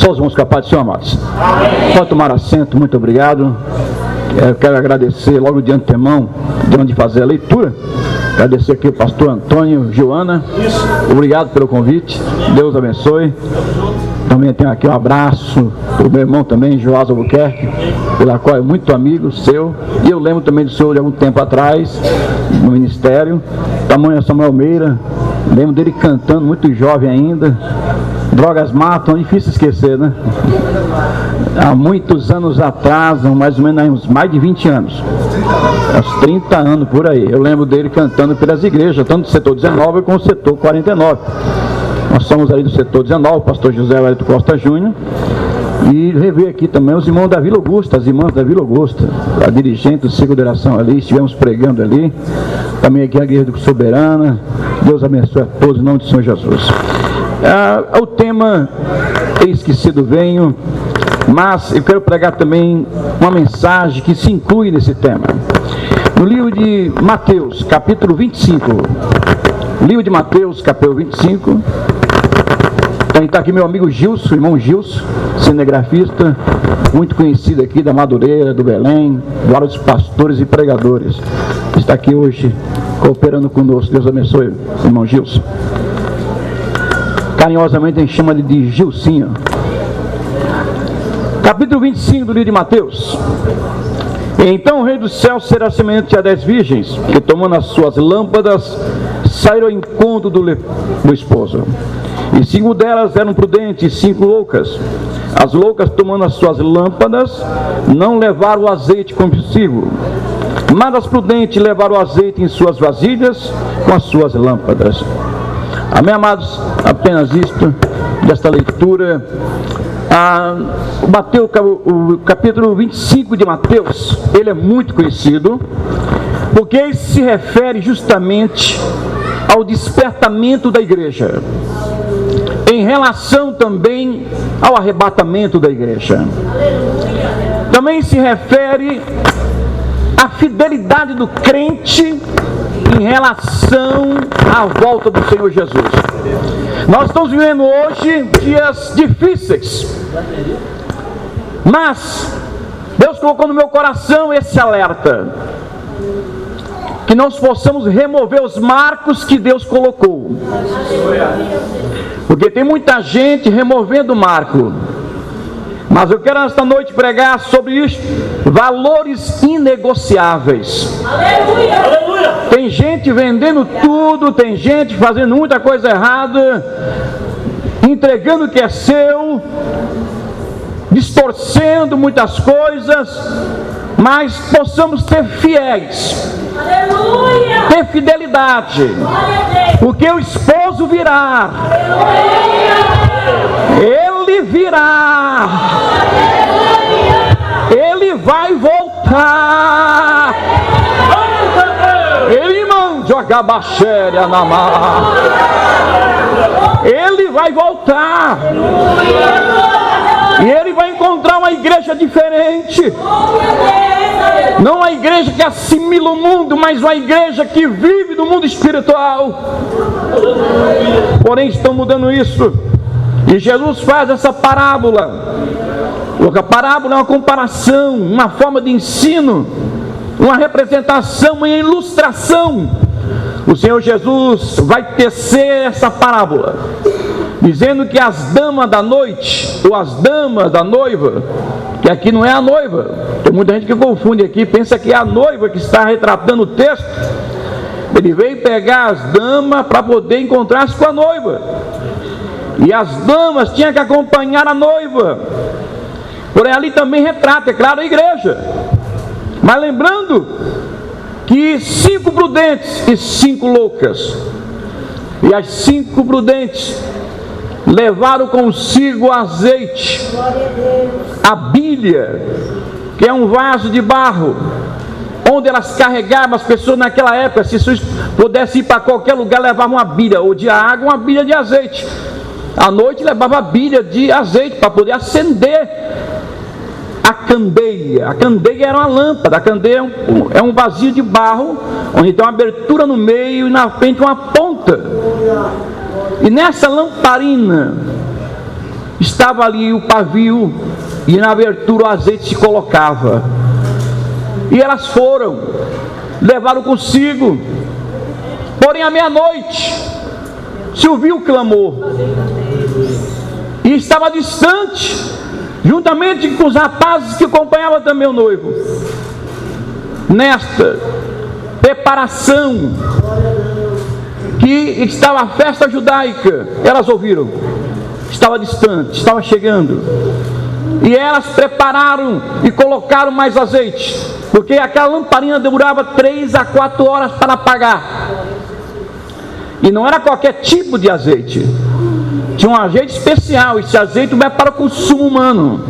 Só os irmãos capazes, senhor, amados. Pode tomar assento, muito obrigado. Eu quero agradecer logo de antemão, de onde fazer a leitura. Agradecer aqui o pastor Antônio, Joana. Obrigado pelo convite. Deus abençoe. Também tenho aqui um abraço do meu irmão também, Joás Albuquerque, pela qual é muito amigo seu. E eu lembro também do senhor de algum tempo atrás, no ministério. Tamanho Samuel Meira. Lembro dele cantando, muito jovem ainda. Drogas matam, é difícil esquecer, né? Há muitos anos atrás, mais ou menos mais de 20 anos, uns 30 anos por aí, eu lembro dele cantando pelas igrejas, tanto do setor 19 como do setor 49. Nós somos ali do setor 19, o pastor José Wellington Costa Júnior, e rever aqui também os irmãos da Vila Augusta, as irmãs da Vila Augusta, a dirigente do ciclo de oração ali, estivemos pregando ali, também aqui a igreja do Soberana. Deus abençoe a todos, em nome de Senhor Jesus. O tema, eis que cedo venho, mas eu quero pregar também uma mensagem que se inclui nesse tema. No livro de Mateus, capítulo 25, livro de Mateus, capítulo 25, está aqui meu amigo Gilson, irmão Gilson, cinegrafista, muito conhecido aqui da Madureira, do Belém, vários pastores e pregadores, está aqui hoje cooperando conosco. Deus abençoe, irmão Gilson. Carinhosamente a gente chama ele de Gilcinho. Capítulo 25 do livro de Mateus. Então o rei do céu será semelhante a 10 virgens, que tomando as suas lâmpadas, saíram ao encontro do esposo. E 5 delas eram prudentes e 5 loucas. As loucas, tomando as suas lâmpadas, não levaram o azeite consigo, mas as prudentes levaram o azeite em suas vasilhas com as suas lâmpadas. Amém, amados? Apenas isto, desta leitura. O capítulo 25 de Mateus, ele é muito conhecido, porque ele se refere justamente ao despertamento da igreja, em relação também ao arrebatamento da igreja. Também se refere à fidelidade do crente em relação à volta do Senhor Jesus. Nós estamos vivendo hoje dias difíceis, mas Deus colocou no meu coração esse alerta, que nós possamos remover os marcos que Deus colocou, porque tem muita gente removendo o marco. Mas eu quero esta noite pregar sobre isso, valores inegociáveis. Aleluia, aleluia. Tem gente vendendo tudo, tem gente fazendo muita coisa errada, entregando o que é seu, distorcendo muitas coisas, mas possamos ser fiéis. Aleluia. Ter fidelidade, porque o esposo virá. Ele virá. Ele vai voltar. Ele não joga baxéria na mar. Ele vai voltar. E ele vai encontrar uma igreja diferente. Não uma igreja que assimila o mundo, mas uma igreja que vive do mundo espiritual. Porém, estão mudando isso. E Jesus faz essa parábola. A parábola é uma comparação, uma forma de ensino, uma representação, uma ilustração. O Senhor Jesus vai tecer essa parábola, dizendo que as damas da noite, ou as damas da noiva, que aqui não é a noiva, tem muita gente que confunde aqui, pensa que é a noiva que está retratando o texto. Ele veio pegar as damas para poder encontrar-se com a noiva, e as damas tinham que acompanhar a noiva. Porém ali também retrata, é claro, a igreja, mas lembrando que 5 prudentes e 5 loucas, e as 5 prudentes levaram consigo azeite, a bilha, que é um vaso de barro, onde elas carregavam. As pessoas naquela época, se pudesse ir para qualquer lugar, levavam uma bilha, ou de água, uma bilha de azeite. À noite levava a bilha de azeite para poder acender a candeia. A candeia era uma lâmpada. A candeia é um vazio de barro, onde tem uma abertura no meio e na frente uma ponta. E nessa lamparina estava ali o pavio, e na abertura o azeite se colocava. E elas foram, levaram consigo. Porém, à meia-noite, se ouviu o clamor, e estava distante, juntamente com os rapazes que acompanhavam também o noivo. Nesta preparação, que estava a festa judaica, elas ouviram, estava distante, estava chegando, e elas prepararam e colocaram mais azeite, porque aquela lamparina demorava 3 a 4 horas para apagar, e não era qualquer tipo de azeite, tinha um azeite especial. Esse azeite não é para o consumo humano,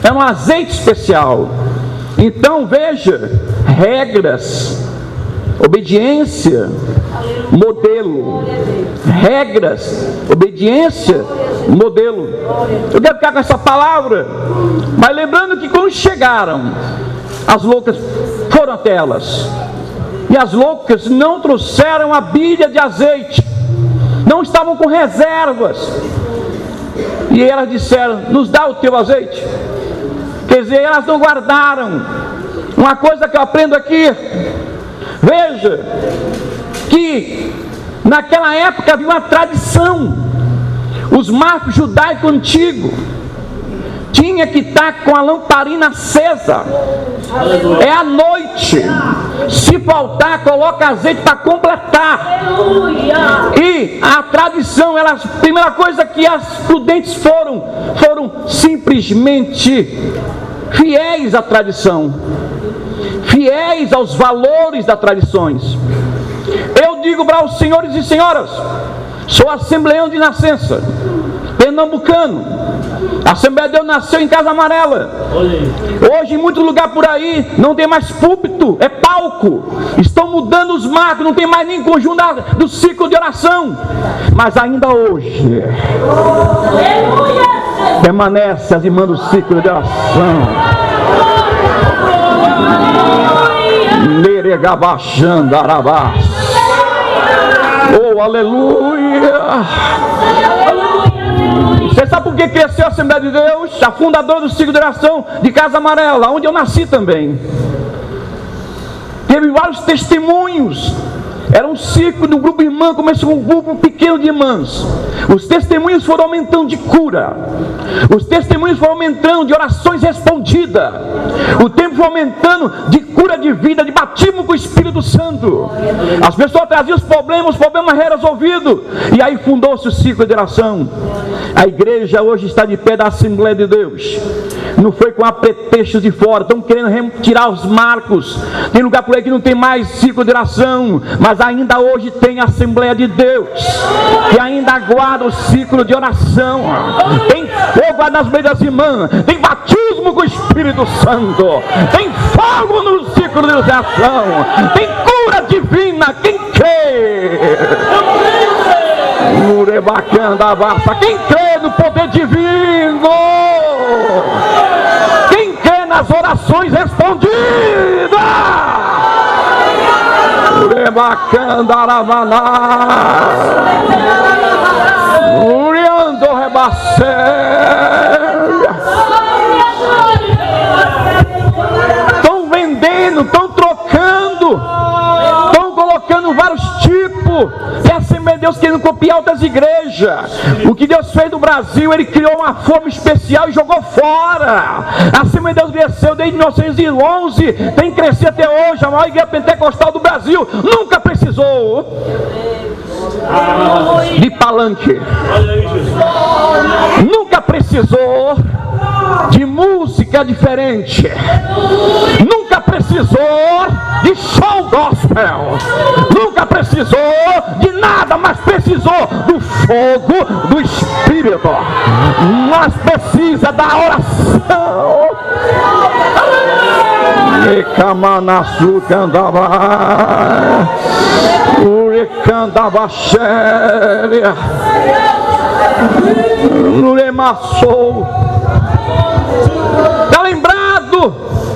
é um azeite especial. Então veja, regras, obediência, modelo. Regras, obediência, modelo. Eu quero ficar com essa palavra, mas lembrando que quando chegaram, as loucas foram até elas, e as loucas não trouxeram a bilha de azeite, não estavam com reservas, e elas disseram: nos dá o teu azeite. Quer dizer, elas não guardaram. Uma coisa que eu aprendo aqui, veja, que naquela época havia uma tradição. Os marcos judaicos antigos tinha que estar com a lamparina acesa. É à noite. Se faltar, coloca azeite para completar. E a tradição, a primeira coisa que as prudentes foram simplesmente fiéis à tradição, fiéis aos valores das tradições. Eu digo para os senhores e senhoras, sou assembleano de nascença, pernambucano. A Assembleia de Deus nasceu em Casa Amarela. Hoje em muito lugar por aí não tem mais púlpito, é palco. Estão mudando os marcos, não tem mais nem conjunto do ciclo de oração. Mas ainda hoje permanece as irmãs do ciclo de oração. Neregabachandarabás. Oh, aleluia! Você sabe por que cresceu a Assembleia de Deus? A fundadora do ciclo de oração de Casa Amarela, onde eu nasci também. Teve vários testemunhos. Era um ciclo do grupo irmão, começou um grupo pequeno de irmãs. Os testemunhos foram aumentando de cura. Os testemunhos foram aumentando de orações respondidas. O tempo foi aumentando de cura de vida, de batismo com o Espírito Santo. As pessoas traziam os problemas eram resolvidos. E aí fundou-se o ciclo de oração. A igreja hoje está de pé da Assembleia de Deus. Não foi com a pretexto de fora. Estão querendo retirar os marcos. Tem lugar por aí que não tem mais ciclo de oração, mas ainda hoje tem a Assembleia de Deus, que ainda aguarda o ciclo de oração. Tem fogo nas meias das irmãs, tem batismo com o Espírito Santo, tem fogo no ciclo de oração, tem cura divina. Quem crê? Quem crê no poder divino? Quem crê nas orações respondidas? Estão vendendo, estão trocando, estão colocando vários tipos. E a Assembleia de Deus querendo copiar outras igrejas. O que Deus fez no Brasil, Ele criou uma forma especial e jogou fora. A Assembleia de Deus cresceu desde 1911, tem que crescer até hoje. A maior igreja pentecostal do Brasil nunca precisou de palanque, nunca precisou de música diferente, nunca precisou de show gospel, nunca precisou de nada, mas precisou do fogo do Espírito. Mas precisa da oração. Ecamanaçu candava, urecandava xéria, nuremassou. Está lembrado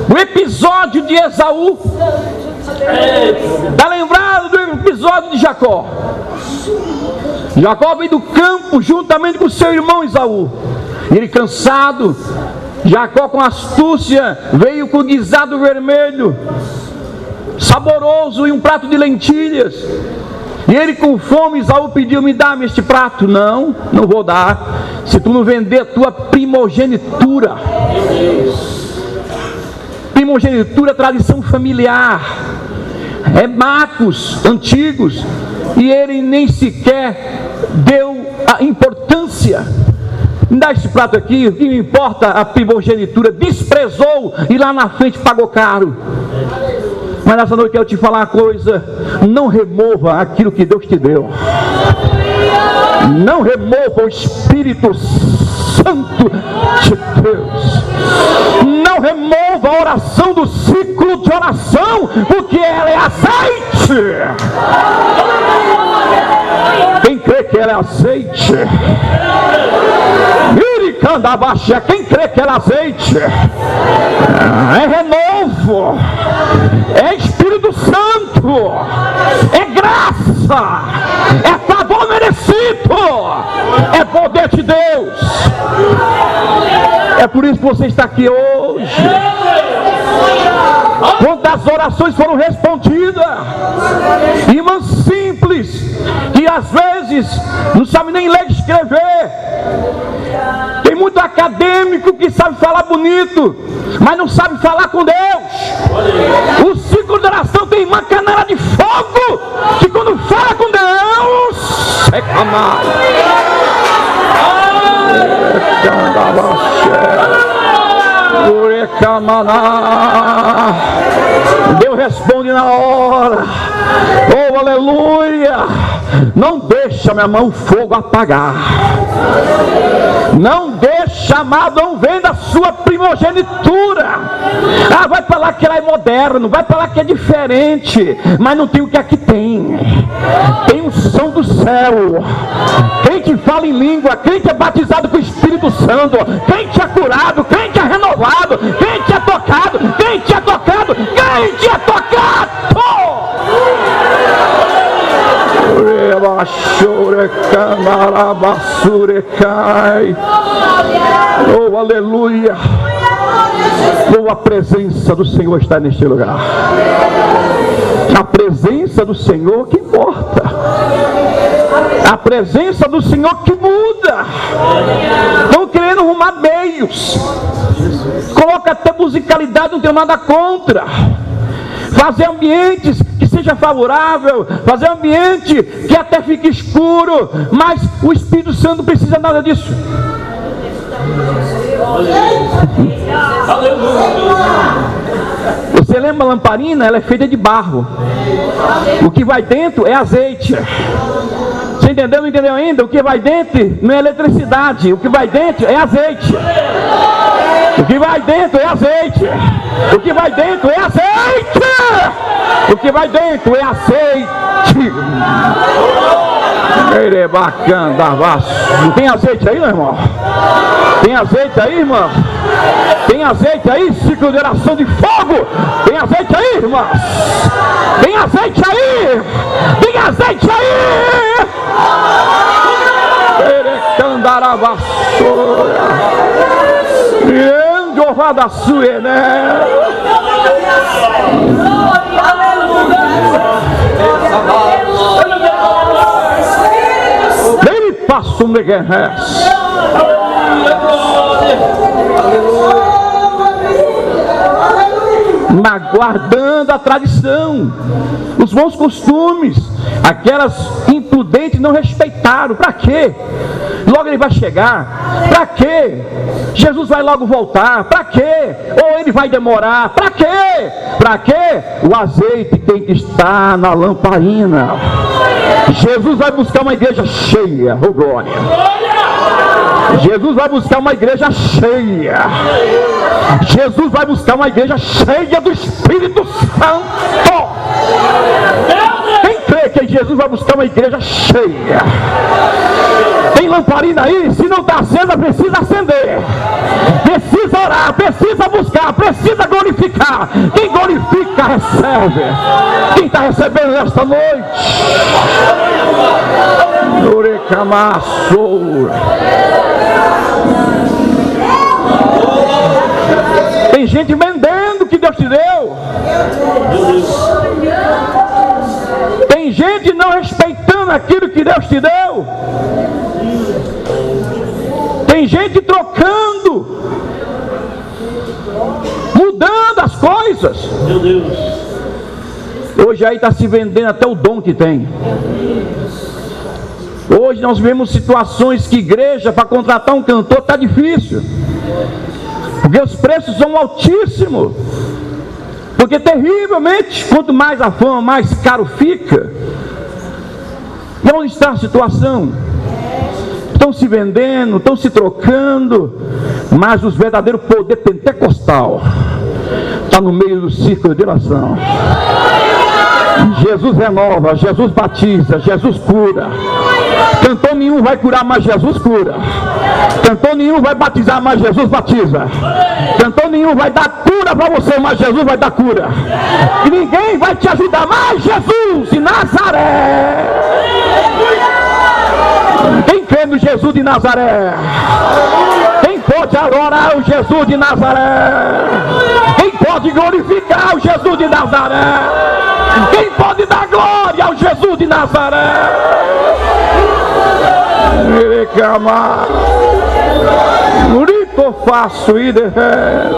do episódio de Esaú? Está lembrado do episódio de Jacó? Jacó veio do campo juntamente com seu irmão Esaú. Ele cansado, Jacó com astúcia veio com guisado vermelho, saboroso, e um prato de lentilhas. E ele com fome, Esaú pediu: me dá-me este prato. Não vou dar, se tu não vender a tua primogenitura. Primogenitura é tradição familiar, é marcos antigos, e ele nem sequer deu a importância. Me dá esse prato aqui, o que me importa a primogenitura? Desprezou e lá na frente pagou caro. Mas nessa noite eu quero te falar uma coisa: não remova aquilo que Deus te deu. Não remova o Espírito Santo de Deus. Não remova a oração do ciclo de oração, porque ela é azeite. Quem crê que ela é azeite? Quem crê que ela é azeite? É renovo, é Espírito Santo, é graça, é favor merecido, é poder de Deus. É por isso que você está aqui hoje. Quantas orações foram respondidas, irmãs simples, que às vezes não sabe nem ler e escrever. Tem muito acadêmico que sabe falar bonito, mas não sabe falar com Deus. O ciclo de oração tem uma canela de fogo, que quando fala com Deus, é camarada. Deus responde na hora. Oh, aleluia! Não deixa, minha mão, o fogo apagar. Não deixa, amado, não venda a sua primogenitura. Ah, vai falar que ela é moderno, vai falar que é diferente, mas não tem o que aqui tem. Tem o som do céu. Quem que fala em língua, quem que é batizado com o Espírito Santo, quem que é curado, quem que é renovado, quem que é tocado, quem que é tocado, quem que é tocado. Oh, aleluia! Oh, a presença do Senhor está neste lugar. A presença do Senhor que importa. A presença do Senhor que muda. Estão querendo arrumar meios. Coloca até musicalidade, não tenho nada contra. Fazer ambientes que seja favorável, fazer ambiente que até fique escuro, mas o Espírito Santo não precisa nada disso. Você lembra a lamparina? Ela é feita de barro. O que vai dentro é azeite. Você entendeu? Não entendeu ainda? O que vai dentro não é eletricidade. O que vai dentro é azeite. O que vai dentro é azeite. O que vai dentro é azeite. O que vai dentro é azeite. Não tem azeite aí, meu irmão? Tem azeite aí, irmão? Tem azeite aí, ciclo de oração de fogo? Tem azeite aí, irmãos? Tem azeite aí? Tem azeite aí? Endovada sua, né? Ele passa um neguerres. Guardando a tradição, os bons costumes. Aquelas imprudentes não respeitaram. Para quê? Logo ele vai chegar. Para quê? Jesus vai logo voltar. Para quê? Ou ele vai demorar. Para quê? Para quê? O azeite tem que estar na lamparina. Jesus vai buscar uma igreja cheia. Oh, glória! Jesus vai buscar uma igreja cheia. Jesus vai buscar uma igreja cheia do Espírito Santo. Quem crê que Jesus vai buscar uma igreja cheia? Tem lamparina aí? Se não está acesa, precisa acender. Precisa orar, precisa buscar, precisa glorificar. Quem glorifica, recebe. recebe? Quem está recebendo nesta noite? Tem gente vendendo o que Deus te deu. Tem gente não respeitando aquilo que Deus te deu. Tem gente trocando, mudando as coisas. Meu Deus. Hoje aí está se vendendo até o dom que tem. Hoje nós vemos situações que igreja para contratar um cantor está difícil, porque os preços são altíssimos. Porque terrivelmente, quanto mais a fama, mais caro fica. E onde está a situação? Estão se vendendo, estão se trocando, mas o verdadeiro poder pentecostal está no meio do círculo de oração. Jesus renova, Jesus batiza, Jesus cura. Cantor nenhum vai curar, mas Jesus cura. Cantor nenhum vai batizar, mas Jesus batiza. Cantor nenhum vai dar cura para você, mas Jesus vai dar cura. E ninguém vai te ajudar, mas Jesus de Nazaré. Quem crê no Jesus de Nazaré? Quem pode adorar o Jesus de Nazaré? Quem pode glorificar o Jesus de Nazaré? Quem pode dar glória ao Jesus de Nazaré? Ele cama, grito faço e derrete.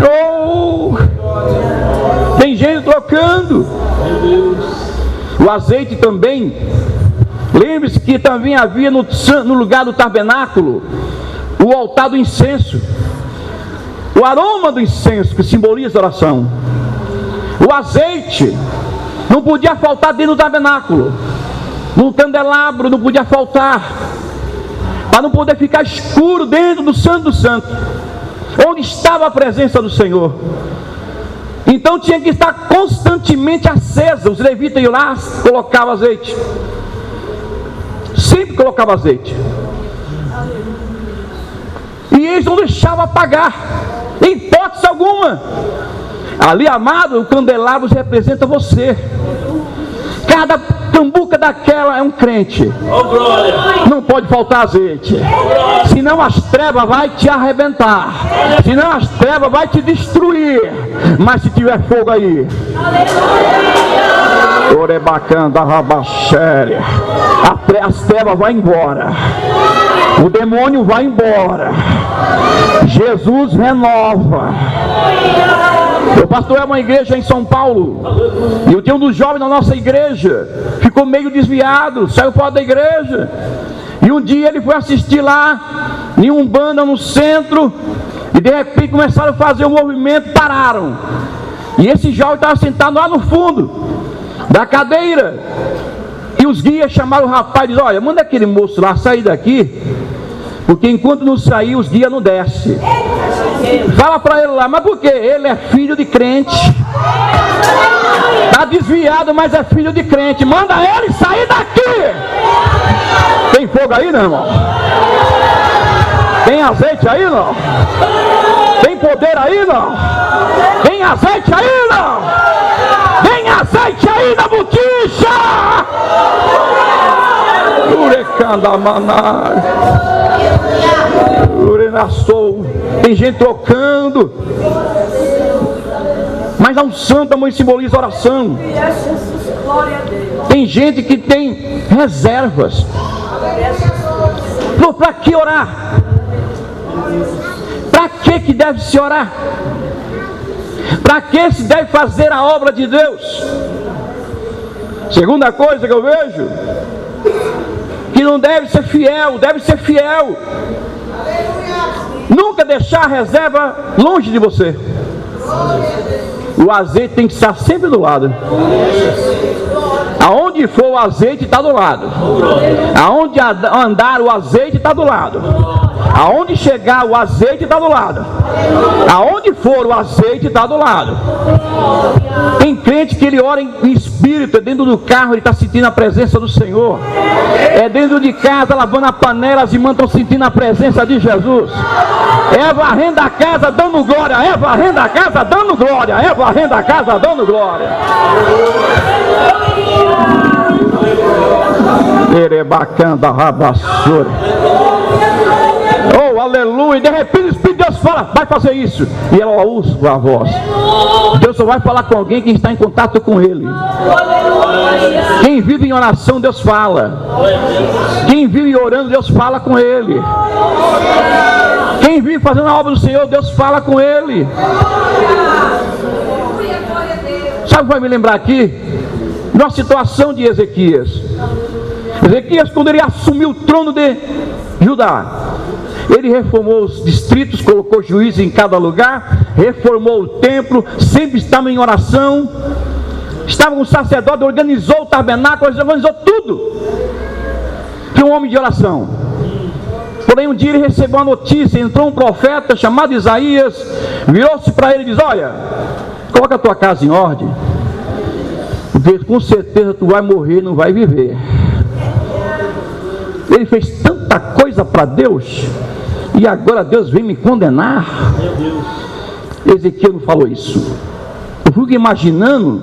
Oh, tem gente trocando. O azeite também. Lembre-se que também havia no lugar do tabernáculo o altar do incenso. O aroma do incenso que simboliza a oração. O azeite não podia faltar dentro do tabernáculo. No candelabro não podia faltar, para não poder ficar escuro dentro do Santo dos Santos, onde estava a presença do Senhor. Então tinha que estar constantemente acesa. Os levitas iam lá, colocavam azeite. Sempre colocava azeite. E eles não deixavam apagar, em hipótese alguma. Ali, amado, o candelabro representa você. Cada cambuca daquela é um crente. Não pode faltar azeite. Senão as trevas vai te arrebentar. Senão as trevas vai te destruir. Mas se tiver fogo aí, Orebacanda Rabachéria, as trevas vão embora. O demônio vai embora. Jesus renova. Eu pastoreava uma igreja em São Paulo, e eu tinha um dos jovens da nossa igreja, ficou meio desviado, saiu fora da igreja, e um dia ele foi assistir lá, em Umbanda no centro, e de repente começaram a fazer um movimento, pararam, e esse jovem estava sentado lá no fundo da cadeira, e os guias chamaram o rapaz e disseram: olha, manda aquele moço lá sair daqui, porque enquanto não sair, os guias não descem. Fala para ele lá, mas por quê? Ele é filho de crente. Está desviado, mas é filho de crente. Manda ele sair daqui. Tem fogo aí, não, irmão? Tem azeite aí, não? Tem poder aí, não? Tem azeite aí, não? Tem azeite aí na botija. Tem gente trocando, mas a unção também simboliza oração. Tem gente que tem reservas. Para que orar? Para que deve se orar? Para que se deve fazer a obra de Deus? Segunda coisa que eu vejo, que não deve ser fiel, deve ser fiel. Nunca deixar a reserva longe de você. O azeite tem que estar sempre do lado. Aonde for o azeite está do lado. Aonde andar o azeite está do lado. Aonde chegar o azeite está do lado. Aonde for o azeite está do lado. Tem crente que ele ora em espírito, é dentro do carro, ele está sentindo a presença do Senhor. É dentro de casa, lavando as panelas, as irmãs estão sentindo a presença de Jesus. É varrendo a casa dando glória. É varrendo a casa dando glória. É varrendo a casa dando glória. Erebacanda rabassura. Oh, aleluia. De repente o Espírito de Deus fala: vai fazer isso. E ela ouve a voz. Deus só vai falar com alguém que está em contato com Ele. Quem vive em oração, Deus fala. Quem vive orando, Deus fala com Ele. Quem vive fazendo a obra do Senhor, Deus fala com Ele. Sabe o que vai me lembrar aqui? Uma situação de Ezequias. Ezequias, quando ele assumiu o trono de Judá, ele reformou os distritos, colocou juízes em cada lugar, reformou o templo, sempre estava em oração, estava com o sacerdote, organizou o tabernáculo, organizou tudo. Foi um homem de oração. Porém um dia ele recebeu uma notícia, entrou um profeta chamado Isaías, virou-se para ele e disse: olha, coloca a tua casa em ordem, porque com certeza tu vai morrer, não vai viver. Ele fez tanta coisa para Deus, e agora Deus vem me condenar. Ezequiel não falou isso. Eu fico imaginando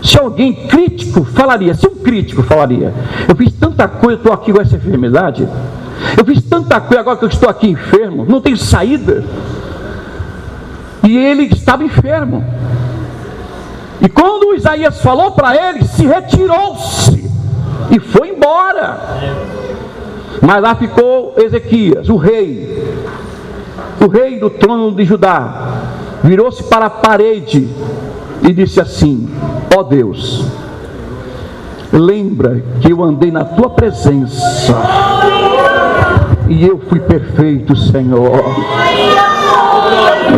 se alguém crítico falaria, se um crítico falaria: eu fiz tanta coisa, estou aqui com essa enfermidade, eu fiz tanta coisa, agora que eu estou aqui enfermo, não tenho saída. E ele estava enfermo. E quando Isaías falou para ele, se retirou-se e foi embora. Mas lá ficou Ezequias, o rei do trono de Judá. Virou-se para a parede e disse assim: ó Deus, lembra que eu andei na tua presença e eu fui perfeito, Senhor.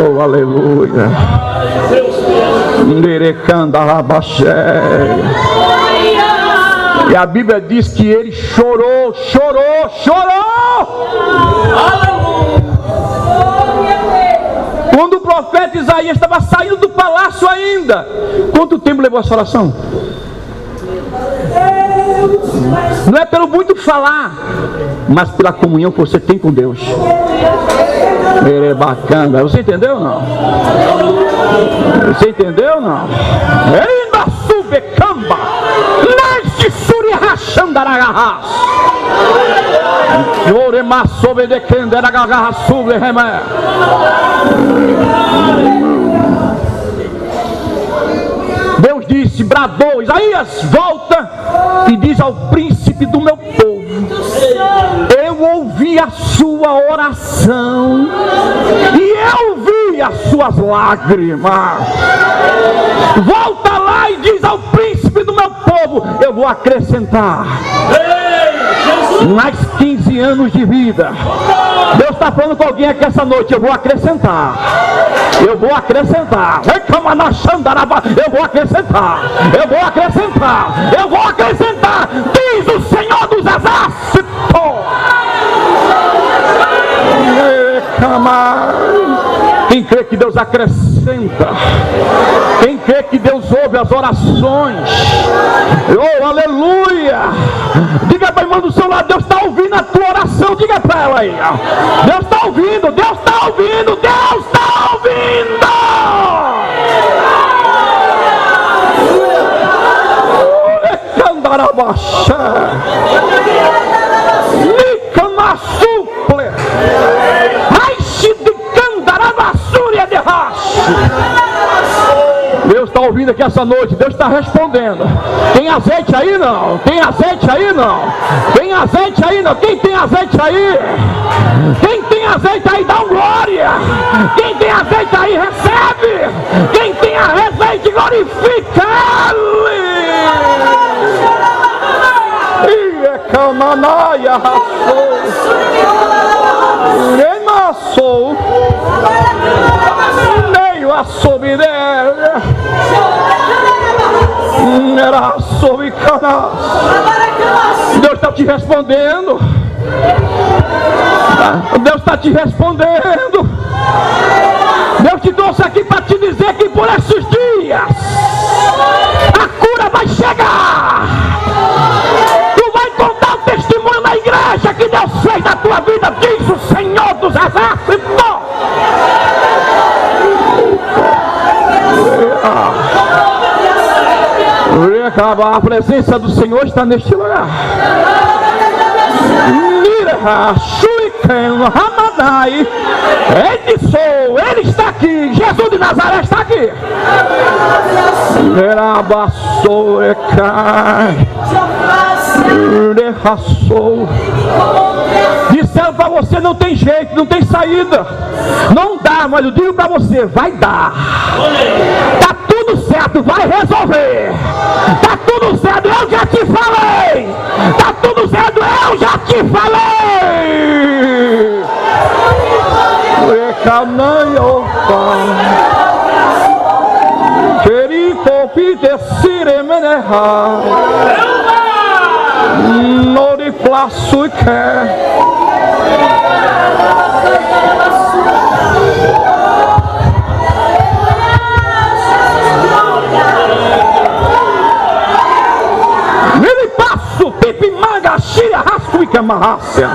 Oh, aleluia. E a Bíblia diz que ele chorou. Quando o profeta Isaías estava saindo do palácio ainda. Quanto tempo levou essa oração? Não é pelo muito falar, mas pela comunhão que você tem com Deus. É bacana. Você entendeu ou não? Você entendeu ou não? Ainda subecamba, nasce suri rachandaragahas. Orema sobe de kenderagahas sube remé. Deus disse, bradou: Isaías, volta e diz ao príncipe do meu povo: eu ouvi a sua oração e eu vi as suas lágrimas. Volta lá e diz ao príncipe do meu povo: eu vou acrescentar mais 15 anos de vida. Deus está falando com alguém aqui essa noite: eu vou acrescentar. Eu vou acrescentar. Eu vou acrescentar. Eu vou acrescentar. Eu vou acrescentar. Diz o Senhor dos Exércitos. Quem crê que Deus acrescenta? Quem crê que Deus ouve as orações? Oh, aleluia! Diga para a irmã do seu lado: Deus está ouvindo a tua oração. Diga para ela aí: Deus está ouvindo, Deus está ouvindo, Deus está ouvindo! Deus está ouvindo aqui essa noite. Deus está respondendo. Tem azeite aí não? Tem azeite aí não? Tem azeite aí não? Quem tem azeite aí? Quem tem azeite aí dá um glória. Quem tem azeite aí recebe. Quem tem azeite glorifica Ele. Camanaia raçou, remassou, meio a soberana, era sobre canal. Deus está te respondendo. Deus está te respondendo. Deus te trouxe aqui para te dizer que por esses dias a cura vai chegar. Testemunho na igreja que Deus fez na tua vida, diz o Senhor dos Exércitos. A presença do Senhor está neste lugar. Ele está aqui. Jesus de Nazaré está aqui. Disseram para você: não tem jeito, não tem saída, não dá, mas eu digo para você: vai dar. Tá tudo certo, vai resolver. Tá tudo certo, eu já te falei. Tá tudo certo, eu já te falei. No de plaço quer. Ele passo pipi manga xira rasco e camarraça.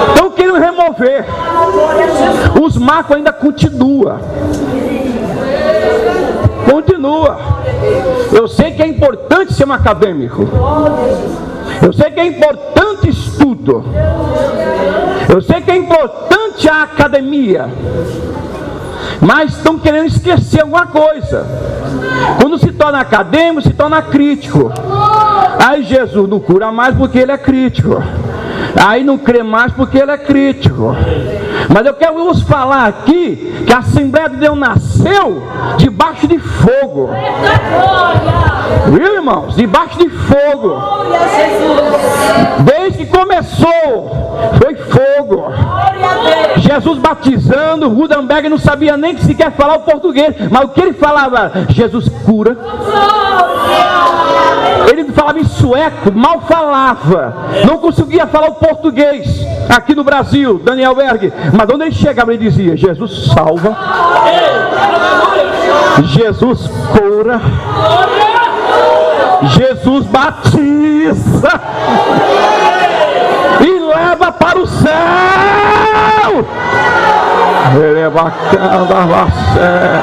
Estão querendo remover. Os marcos ainda continua. Eu sei que é importante ser um acadêmico. Eu sei que é importante estudo. Eu sei que é importante a academia. Mas estão querendo esquecer alguma coisa. Quando se torna acadêmico, se torna crítico. Aí Jesus não cura mais porque ele é crítico. Aí não crê mais porque ele é crítico. Mas eu quero vos falar aqui que a Assembleia de Deus nasceu debaixo de fogo. Viu, irmãos? Debaixo de fogo. Desde que começou, foi fogo. Jesus batizando, Rudenberg não sabia nem que sequer falar o português. Mas o que ele falava? Jesus cura. Ele falava em sueco, mal falava. Não conseguia falar o português aqui no Brasil, Daniel Berg. Mas onde ele chegava, ele dizia: Jesus salva, Jesus cura, Jesus batiza e leva para o céu. Ele é bacana da céu.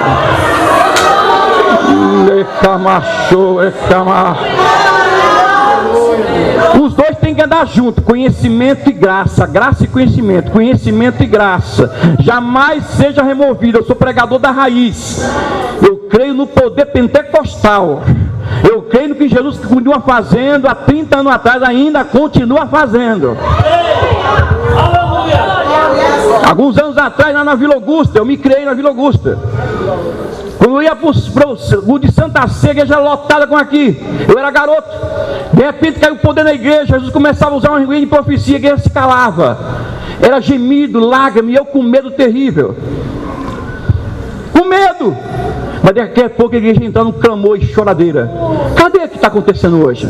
Os dois têm que andar junto, conhecimento e graça, graça e conhecimento, conhecimento e graça. Jamais seja removido. Eu sou pregador da raiz. Eu creio no poder pentecostal. Eu creio no que Jesus continua fazendo há 30 anos atrás, ainda continua fazendo. Alguns anos atrás, lá na Vila Augusta, eu me criei na Vila Augusta. Quando eu ia para o de Santa Sé, igreja lotada com aqui, eu era garoto. De repente caiu o poder na igreja, Jesus começava a usar uma linguagem de profecia, a igreja se calava. Era gemido, lágrima, e eu com medo terrível. Com medo. Mas daqui a pouco a igreja entrando num clamor e choradeira. Cadê o que está acontecendo hoje?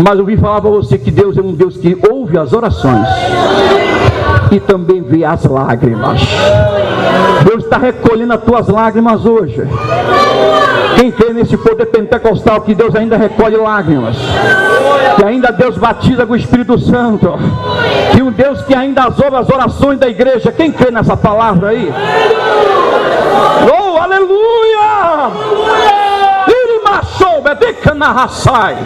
Mas eu vim falar para você que Deus é um Deus que ouve as orações e também vê as lágrimas. Deus está recolhendo as tuas lágrimas hoje. Quem crê nesse poder pentecostal que Deus ainda recolhe lágrimas, que ainda Deus batiza com o Espírito Santo, que um Deus que ainda ouve as orações da igreja, quem crê nessa palavra aí? Oh, aleluia! Ele marchou, bebeca na raçai.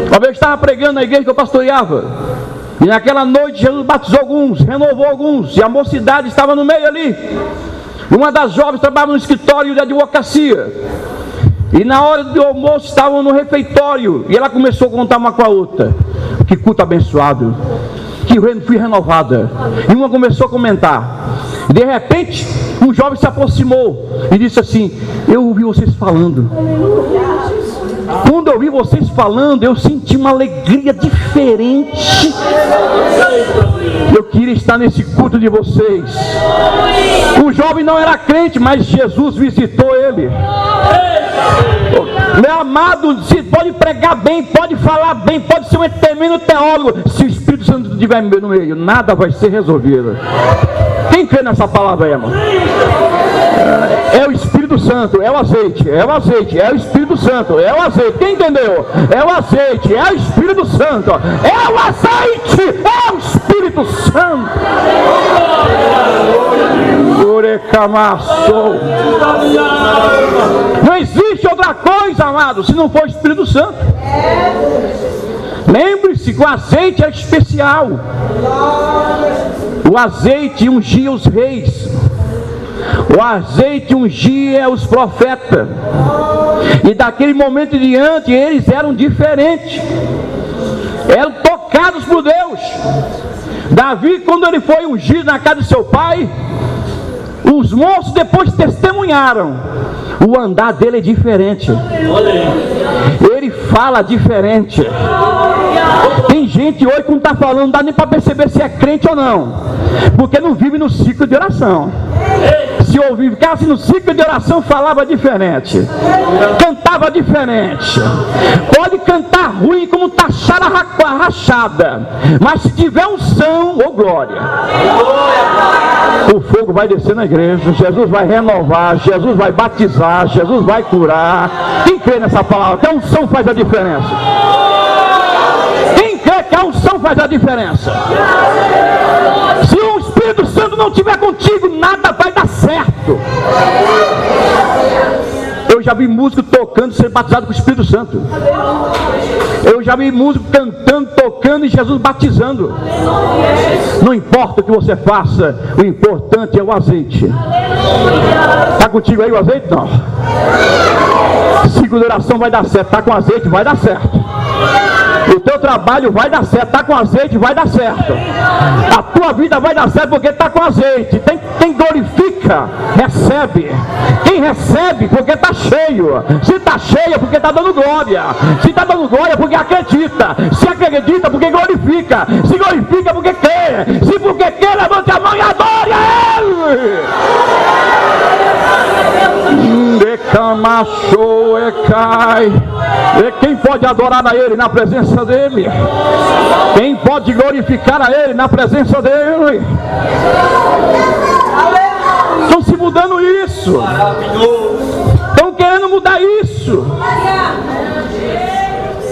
Uma vez eu estava pregando na igreja que eu pastoreava, e naquela noite Jesus batizou alguns, renovou alguns, e a mocidade estava no meio ali. Uma das jovens trabalhava no escritório de advocacia, e na hora do almoço estavam no refeitório, e ela começou a contar uma com a outra: que culto abençoado, que fui renovada. E uma começou a comentar. De repente um jovem se aproximou e disse assim: eu ouvi vocês falando. Quando eu ouvi vocês falando, eu senti uma alegria diferente. Eu queria estar nesse culto de vocês. O jovem não era crente, mas Jesus visitou ele. Meu amado, se pode pregar bem, pode falar bem, pode ser um tremendo teólogo, se o Espírito Santo estiver no meio, nada vai ser resolvido. Quem crê nessa palavra aí, irmão? É o Espírito Santo, é o azeite, é o azeite, é o Espírito Santo, é o azeite. Quem entendeu? É o azeite, é o Espírito Santo, é o azeite, é o Espírito Santo. Não existe outra coisa, amado, se não for o Espírito Santo. Lembre-se que o azeite é especial. O azeite ungia os reis. O azeite ungia os profetas. E daquele momento em diante eles eram diferentes. Eram tocados por Deus. Davi, quando ele foi ungido na casa de seu pai, os moços depois testemunharam. O andar dele é diferente. Ele fala diferente. Tem gente hoje que não está falando, não dá nem para perceber se é crente ou não, porque não vive no ciclo de oração. Se ouvir, ficasse no ciclo de oração, falava diferente, cantava diferente. Pode cantar ruim como taxara rachada, mas se tiver unção, ô glória, o fogo vai descer na igreja. Jesus vai renovar, Jesus vai batizar, Jesus vai curar. Quem crê nessa palavra? Que a unção faz a diferença. Quem crê que a unção faz a diferença? Se o Espírito Santo não estiver contigo, nada vai dar certo. Eu já vi músico tocando ser batizado com o Espírito Santo. Eu já vi músico cantando, tocando e Jesus batizando. Não importa o que você faça, o importante é o azeite. Está contigo aí o azeite? Não. Ciclo de oração vai dar certo. Está com azeite? Vai dar certo. O teu trabalho vai dar certo. Está com azeite? Vai dar certo. A tua vida vai dar certo porque está com azeite. Quem glorifica, recebe. Quem recebe, porque está cheio. Se está cheio, é porque está dando glória. Se está dando glória, é porque acredita. Se acredita, porque glorifica. Se glorifica, porque quer. Se porque quer, levante a mão e adore a Ele. Quem pode adorar a Ele na presença dEle? Quem pode glorificar a Ele na presença dEle? Estão se mudando isso. Estão querendo mudar isso.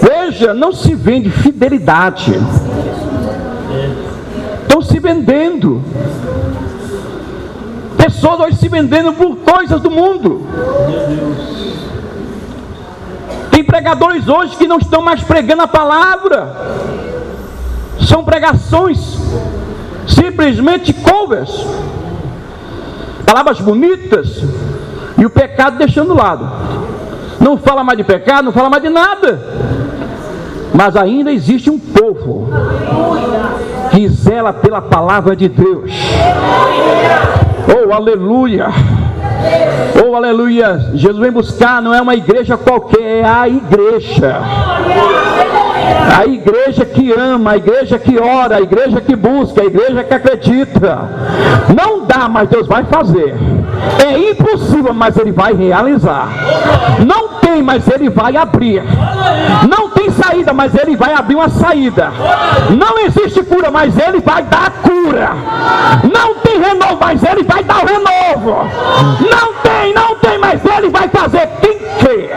Veja, não se vende fidelidade. Estão se vendendo. Pessoas hoje se vendendo por coisas do mundo. Tem pregadores hoje que não estão mais pregando a palavra. São pregações simplesmente covers, palavras bonitas, e o pecado deixando do lado. Não fala mais de pecado, não fala mais de nada. Mas ainda existe um povo que zela pela palavra de Deus. Oh, aleluia! Oh, aleluia! Jesus vem buscar, não é uma igreja qualquer, é a igreja. A igreja que ama, a igreja que ora, a igreja que busca, a igreja que acredita. Não dá, mas Deus vai fazer. É impossível, mas Ele vai realizar. Não tem, mas Ele vai abrir. Não tem saída, mas Ele vai abrir uma saída. Não existe cura, mas Ele vai dar a cura. Não tem renovo, mas Ele vai dar o renovo. Não tem, mas Ele vai fazer. Quem quer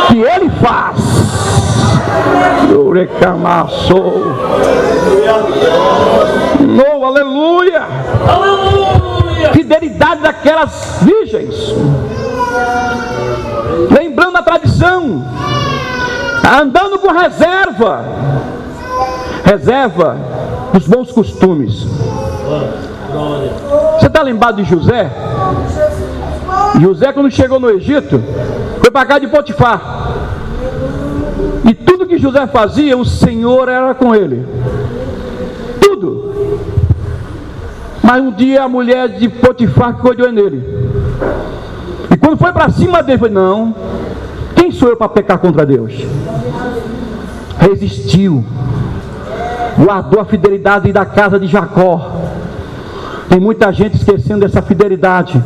que Ele faz. Oh, aleluia! Fidelidade daquelas virgens, lembrando a tradição, andando com reserva dos bons costumes. Você está lembrado de José? José, quando chegou no Egito, foi para casa de Potifar. E tudo que José fazia, o Senhor era com ele. Tudo. Mas um dia a mulher de Potifar ficou de olho nele. E quando foi para cima dele, falou: não, quem sou eu para pecar contra Deus? Resistiu. Guardou a fidelidade da casa de Jacó. Tem muita gente esquecendo dessa fidelidade.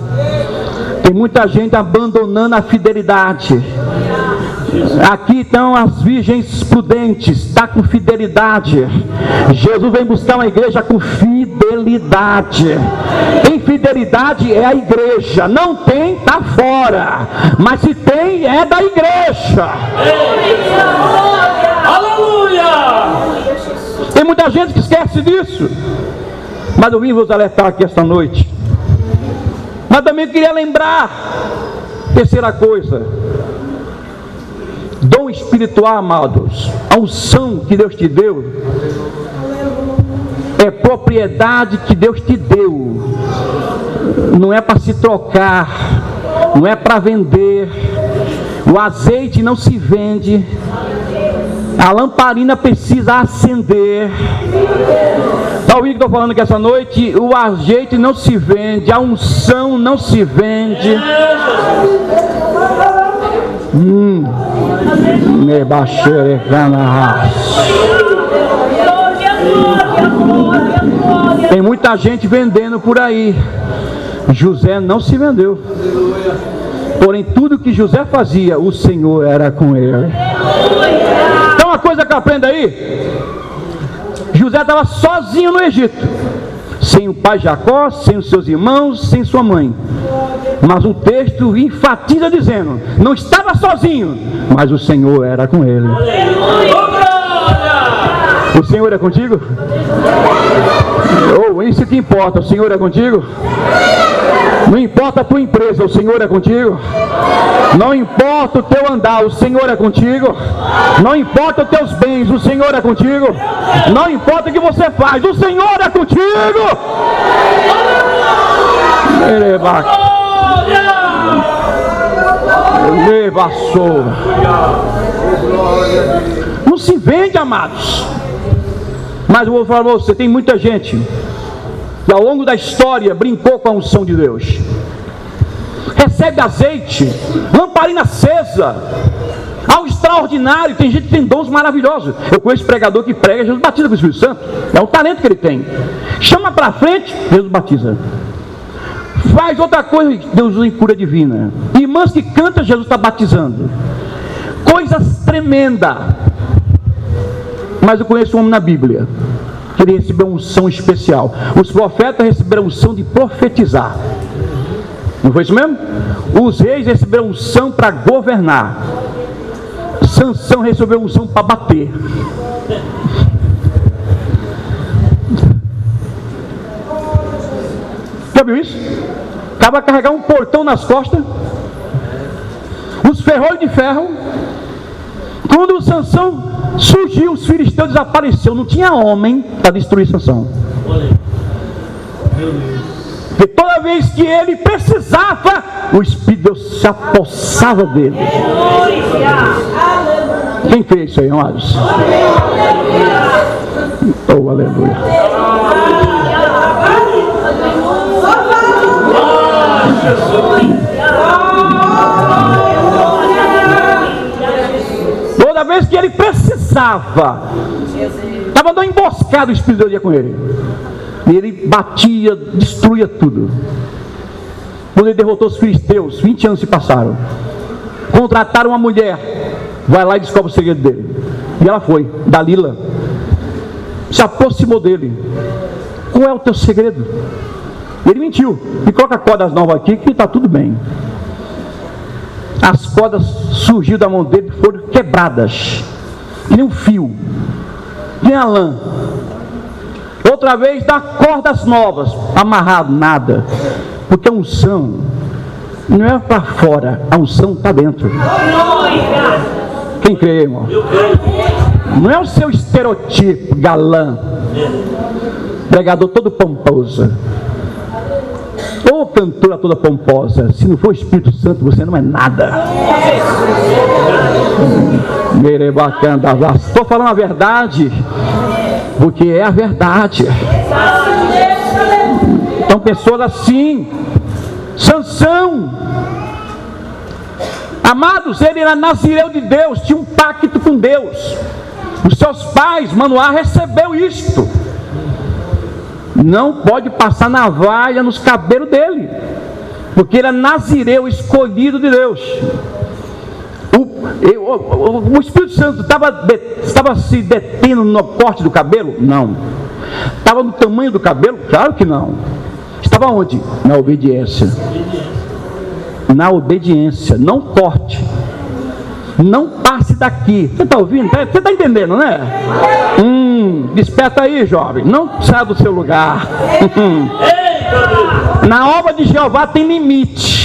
Tem muita gente abandonando a fidelidade. Aqui estão as virgens prudentes, está com fidelidade. Jesus vem buscar uma igreja com fidelidade. Tem fidelidade, é a igreja. Não tem, está fora. Mas se tem, é da igreja. Aleluia! Tem muita gente que esquece disso. Mas eu vim vos alertar aqui esta noite. Mas também queria lembrar, terceira coisa, dom espiritual, amados, a unção que Deus te deu, é propriedade que Deus te deu, não é para se trocar, não é para vender, o azeite não se vende, a lamparina precisa acender. Está ouvindo o que estou falando aqui essa noite? O azeite não se vende, a unção não se vende. Tem muita gente vendendo por aí. José não se vendeu. Porém, tudo que José fazia, o Senhor era com ele. Então, uma coisa que eu aprendo aí: José estava sozinho no Egito, sem o pai Jacó, sem os seus irmãos, sem sua mãe. Mas o texto enfatiza dizendo: não estava sozinho, mas o Senhor era com ele. O Senhor é contigo? Oh, isso que importa, o Senhor é contigo? Não importa a tua empresa, o Senhor é contigo. Não importa o teu andar, o Senhor é contigo. Não importa os teus bens, o Senhor é contigo. Não importa o que você faz, o Senhor é contigo. Não se vende, amados. Mas eu vou falar para você, tem muita gente que ao longo da história brincou com a unção de Deus. Recebe azeite, lamparina acesa, ao extraordinário. Tem gente que tem dons maravilhosos. Eu conheço pregador que prega, Jesus batiza com o Espírito Santo. É o talento que ele tem. Chama para frente, Jesus batiza. Faz outra coisa, Deus usa em cura divina. Irmãs que cantam, Jesus está batizando. Coisas tremendas. Mas eu conheço um homem na Bíblia que ele recebeu uma unção especial. Os profetas receberam unção de profetizar. Não foi isso mesmo? Os reis receberam unção para governar. Sansão recebeu unção para bater. Já viu isso? Acaba de carregar um portão nas costas, os ferrolhos de ferro. Quando o Sansão surgiu, os filisteus desapareceram. Não tinha homem para destruir Sansão. Porque toda vez que ele precisava, o Espírito de Deus se apossava dele. Quem fez isso aí, amados? Oh, aleluia. Toda vez que ele precisava, estava dando emboscada, o Espírito de Deus ia com ele. E ele batia, destruía tudo. Quando ele derrotou os filisteus, 20 anos se passaram. Contrataram uma mulher, vai lá e descobre o segredo dele. E ela foi, Dalila. Se aproximou dele. Qual é o teu segredo? Ele mentiu. E coloca cordas novas aqui que está tudo bem. As cordas surgiram da mão dele e foram quebradas. Que nem um fio. Que nem a lã. Outra vez dá cordas novas. Amarrado, nada. Porque a unção não é para fora, a unção está dentro. Quem crê, irmão? Não é o seu estereotipo galã, pregador todo pomposo, ou cantora toda pomposa. Se não for o Espírito Santo, você não é nada. Estou falando a verdade, porque é a verdade. Então pessoas assim, Sansão, amados, ele era nazireu de Deus, tinha um pacto com Deus. Os seus pais, Manoá, recebeu isto. Não pode passar navalha nos cabelos dele, porque ele é nazireu, escolhido de Deus. O Espírito Santo estava se detendo no corte do cabelo? Não. Estava no tamanho do cabelo? Claro que não. Estava onde? Na obediência. Na obediência, não corte. Não passe daqui. Você está ouvindo? Você está entendendo, né? Desperta aí, jovem. Não saia do seu lugar. Na obra de Jeová tem limite.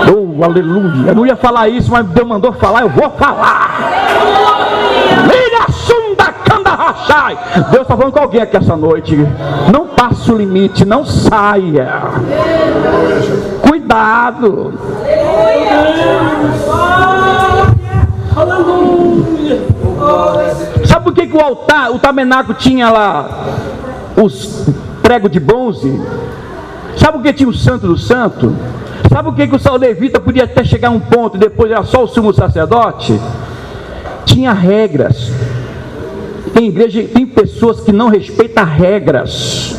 Oh, aleluia. Eu não ia falar isso, mas Deus mandou falar, eu vou falar. Deus está falando com alguém aqui essa noite. Não passe o limite, não saia. Cuidado. Sabe por que o altar, o tabernáculo tinha lá os pregos de bronze? Sabe por que tinha o santo do santo? Sabe por que o levita podia até chegar a um ponto e depois era só o sumo sacerdote? Tinha regras. Tem igreja, tem pessoas que não respeitam regras.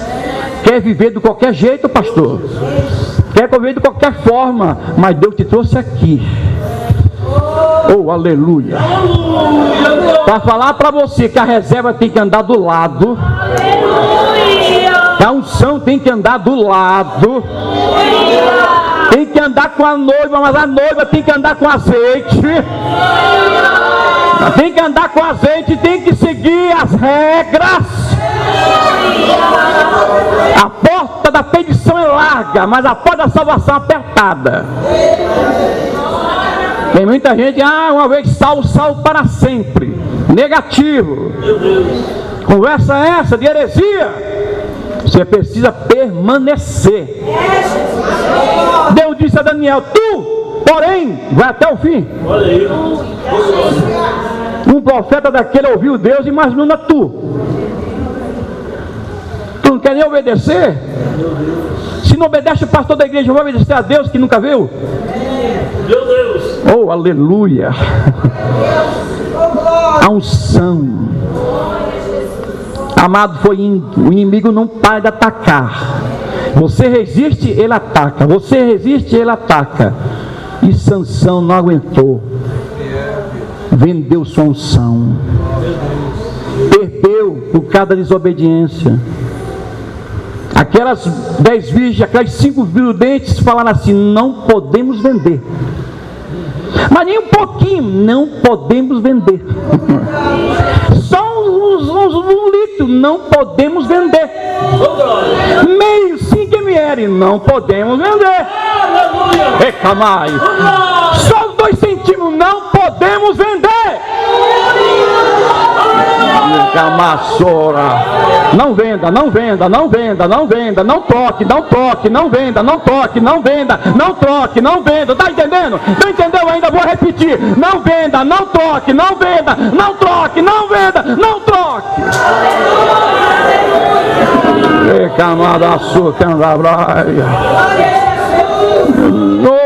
Quer viver de qualquer jeito, pastor? Quer viver de qualquer forma? Mas Deus te trouxe aqui. Oh, aleluia. Para falar para você que a reserva tem que andar do lado. Que a unção tem que andar do lado. Tem que andar com a noiva, mas a noiva tem que andar com azeite. Tem que andar com azeite, tem que seguir as regras. A porta da perdição é larga, mas a porta da salvação é apertada. Tem muita gente, uma vez salvo, salvo para sempre. Negativo. Conversa essa de heresia. Você precisa permanecer. Deus disse a Daniel: tu, porém, vai até o fim. Um profeta daquele ouviu Deus e mais não tu. Tu não quer nem obedecer? Se não obedece o pastor da igreja, vai obedecer a Deus que nunca viu? Meu Deus! Oh, aleluia! A unção. Amado, foi indo. O inimigo não para de atacar. Você resiste, ele ataca. Você resiste, ele ataca. E Sansão não aguentou. Vendeu sua unção. Perdeu por causa da desobediência. Aquelas 10 virgens, aquelas 5 prudentes falaram assim: não podemos vender. Mas nem um pouquinho, não podemos vender. Só um litro, não podemos vender. Meio 5 ml, não podemos vender. Reclamai. Só 2 centímetros, não podemos vender. Não venda, não venda, não venda, não venda, não toque, não toque, não venda, não toque, não venda, não troque, não venda. Tá entendendo? Não entendeu ainda? Vou repetir: não venda, não toque, não venda, não troque, não venda, não troque.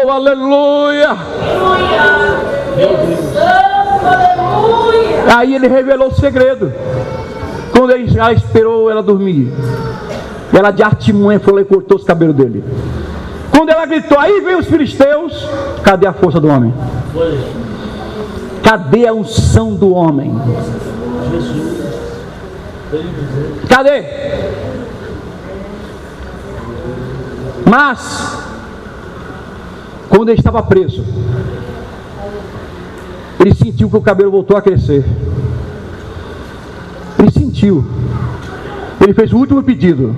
Oh, aleluia. Aí ele revelou o segredo. Quando ele já esperou ela dormir, ela de artimanha foi lá e cortou os cabelos dele. Quando ela gritou: aí vem os filisteus. Cadê a força do homem? Cadê a unção do homem? Cadê? Mas quando ele estava preso, ele sentiu que o cabelo voltou a crescer. Ele sentiu. Ele fez o último pedido.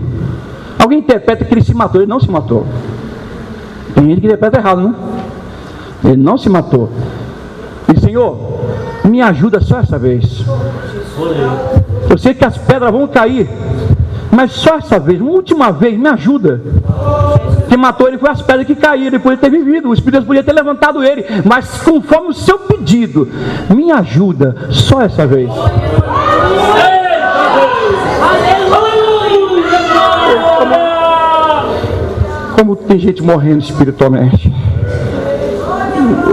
Alguém interpreta que ele se matou. Ele não se matou. Tem gente que interpreta errado, né? Ele não se matou. E Senhor, me ajuda só essa vez. Eu sei que as pedras vão cair, mas só essa vez, uma última vez, me ajuda. Quem matou ele foi as pedras que caíram. Ele podia ter vivido, o Espírito podia ter levantado ele, mas conforme o seu pedido, me ajuda só essa vez. Como tem gente morrendo espiritualmente.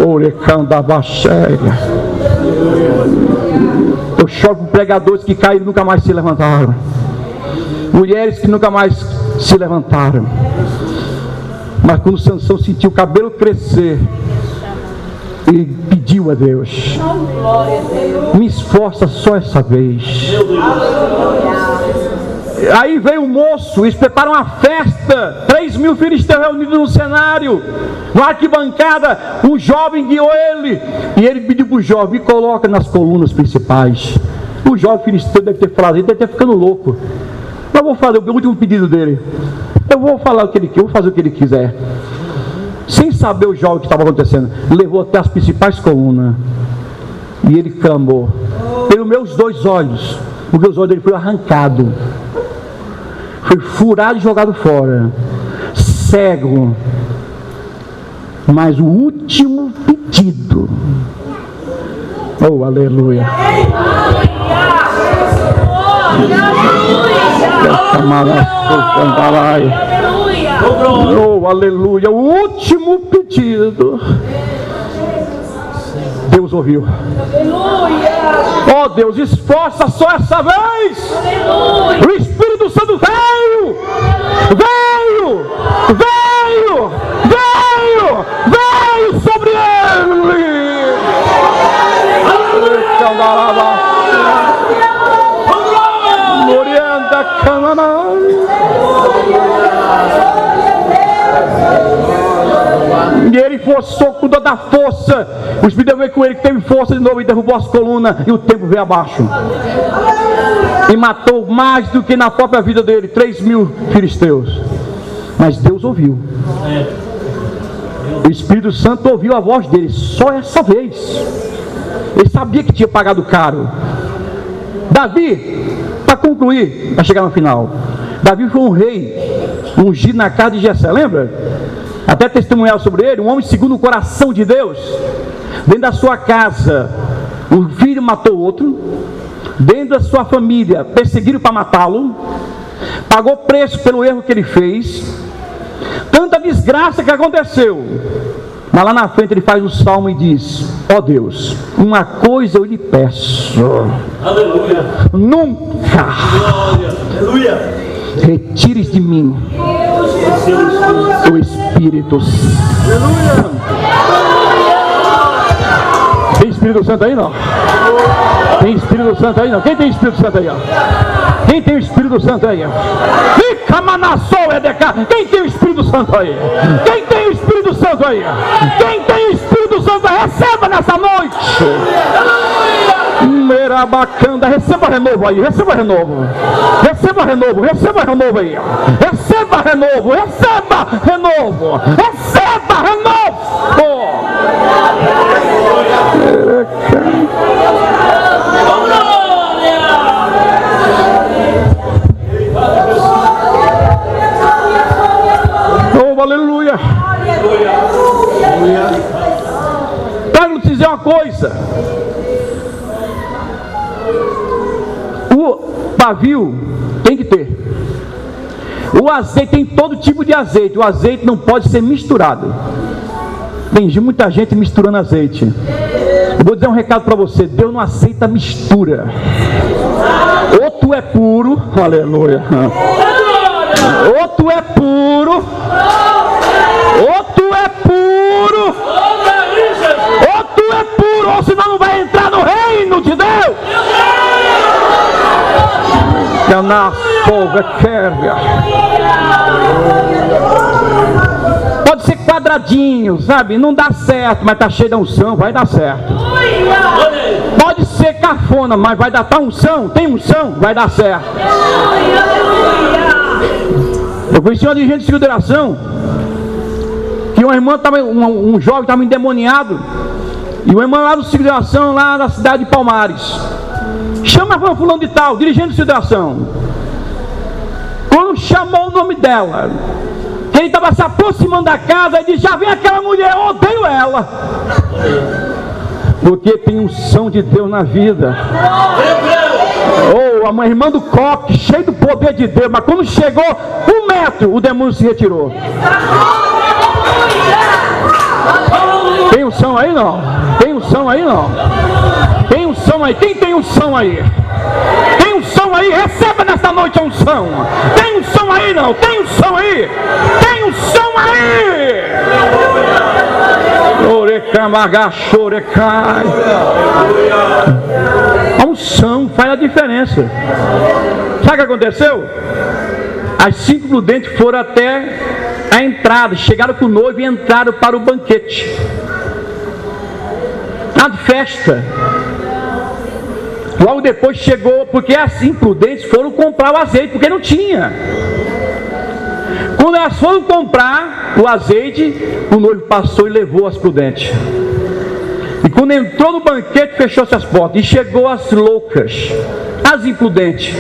Orecanda baixéria. Eu choro por pregadores que caíram e nunca mais se levantaram. Mulheres que nunca mais se levantaram. Mas quando Sansão sentiu o cabelo crescer, ele pediu a Deus: me esforça só essa vez. Aí veio o moço, eles preparam uma festa, 3.000 filisteus reunidos no cenário, na arquibancada. Um jovem guiou ele, e ele pediu para o jovem: me coloca nas colunas principais. O jovem filisteu deve ter falado, ele deve ter ficando louco. Eu vou fazer o último pedido dele. Eu vou falar o que ele quer, eu vou fazer o que ele quiser. Sem saber o jogo que estava acontecendo. Levou até as principais colunas. E ele clamou. Pelos meus 2 olhos. Porque os olhos dele foram arrancados. Foi furado e jogado fora. Cego. Mas o último pedido. Oh, aleluia. Oh, aleluia. O último pedido. Deus ouviu. Oh Deus, esforça só essa vez. O Espírito Santo veio. Veio sobre ele. Morianda Canana. E ele forçou com toda a força. O Espírito veio com ele, que teve força de novo e derrubou as colunas. E o tempo veio abaixo. E matou mais do que na própria vida dele 3.000 filisteus. Mas Deus ouviu. O Espírito Santo ouviu a voz dele só essa vez. Ele sabia que tinha pagado caro. Davi, para concluir, para chegar no final, Davi foi um rei ungido na casa de Jessé, lembra? Até testemunhar sobre ele, um homem segundo o coração de Deus. Dentro da sua casa, um filho matou o outro. Dentro da sua família, perseguiram para matá-lo. Pagou preço pelo erro que ele fez. Tanta desgraça que aconteceu. Mas lá na frente ele faz um salmo e diz: ó Deus, uma coisa eu lhe peço. Aleluia. Nunca. Aleluia. Retires de mim o Espírito Santo. Aleluia. Tem Espírito Santo aí não? Tem Espírito Santo aí não? Quem tem Espírito Santo aí? Ó? Quem tem o Espírito Santo aí? Quem tem o Espírito Santo aí? Quem tem o Espírito Santo aí? Quem tem o Espírito Santo aí? Receba nessa noite. Merabacanda, receba renovo aí, receba renovo. Receba renovo, receba renovo aí. Receba renovo, receba renovo. Receba renovo. Oh, aleluia. Quero te dizer uma coisa. O pavio tem que ter. O azeite tem todo tipo de azeite. O azeite não pode ser misturado. Tem muita gente misturando azeite. Eu vou dizer um recado para você: Deus não aceita mistura. Ou tu é puro, aleluia. Ou tu é puro. Ou tu é puro. Ou tu é puro, ou senão não vai entrar no reino de Deus. Pode ser quadradinho, sabe? Não dá certo, mas tá cheio da unção, vai dar certo. Pode ser cafona, mas vai dar unção, tem unção, vai dar certo. Eu conheci uma dirigente de seguração que uma irmã estava, um jovem estava endemoniado, e uma irmã lá do seguração, lá na cidade de Palmares, chama fulano de tal, dirigente de seguração. Quando chamou o nome dela, ele estava se aproximando da casa, e disse: já vem aquela mulher, eu odeio ela. Porque tem unção de Deus na vida. Ou a irmã do coque, cheio do poder de Deus, mas quando chegou 1 metro, o demônio se retirou. Tem unção aí não? Tem unção aí não? Tem unção aí? Quem tem unção aí? Tem unção aí? Receba nesta noite a unção. Tem unção aí não? Tem unção aí? Tem unção aí? A unção faz a diferença. Sabe o que aconteceu? As 5 prudentes foram até a entrada, chegaram com o noivo e entraram para o banquete, a festa. Logo depois chegou, porque as imprudentes foram comprar o azeite, porque não tinha. Quando elas foram comprar o azeite, o noivo passou e levou as prudentes. E quando entrou no banquete, fechou-se as portas. E chegou as loucas, as imprudentes.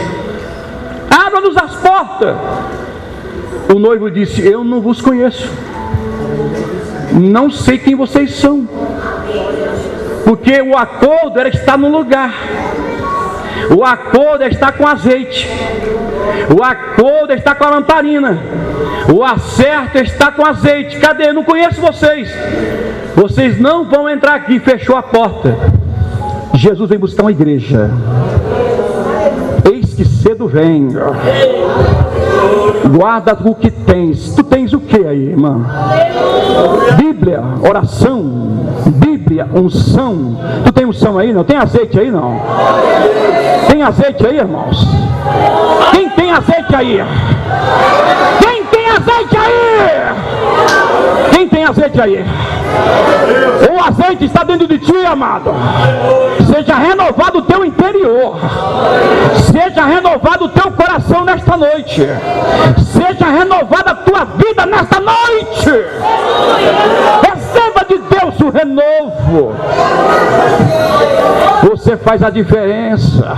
Abra-nos as portas. O noivo disse: eu não vos conheço. Não sei quem vocês são. Porque o acordo era estar no lugar. O acordo é estar com azeite. O acordo é estar com a lamparina. O acerto é estar com azeite. Cadê? Eu não conheço vocês. Vocês não vão entrar aqui. Fechou a porta. Jesus vem buscar uma igreja. Eis que cedo vem. Guarda o que tens. Tu tens o que aí, irmão? Bíblia, oração. Bíblia, unção. Tu tem unção aí, não? Tem azeite aí, não? Tem azeite aí, irmãos? Quem tem azeite aí? Quem tem azeite aí? Quem tem azeite aí? O azeite está dentro de ti, amado. Seja renovado o teu interior. Seja renovado o teu coração nesta noite. Seja renovada a tua vida nesta noite. Receba de Deus o renovo. Você faz a diferença.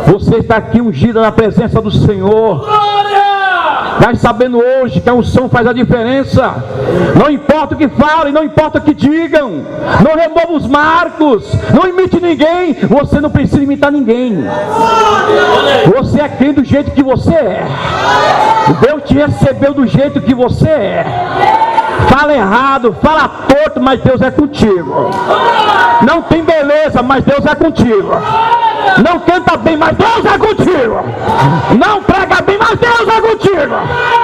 Você está aqui ungida na presença do Senhor. Vai sabendo hoje que a unção faz a diferença. Não importa o que falem, não importa o que digam. Não remova os marcos. Não imite ninguém. Você não precisa imitar ninguém. Você é quem do jeito que você é. Deus te recebeu do jeito que você é. Fala errado, fala torto, mas Deus é contigo. Não tem beleza, mas Deus é contigo. Não canta bem, mas Deus é contigo. Não prega bem, mas Deus é contigo.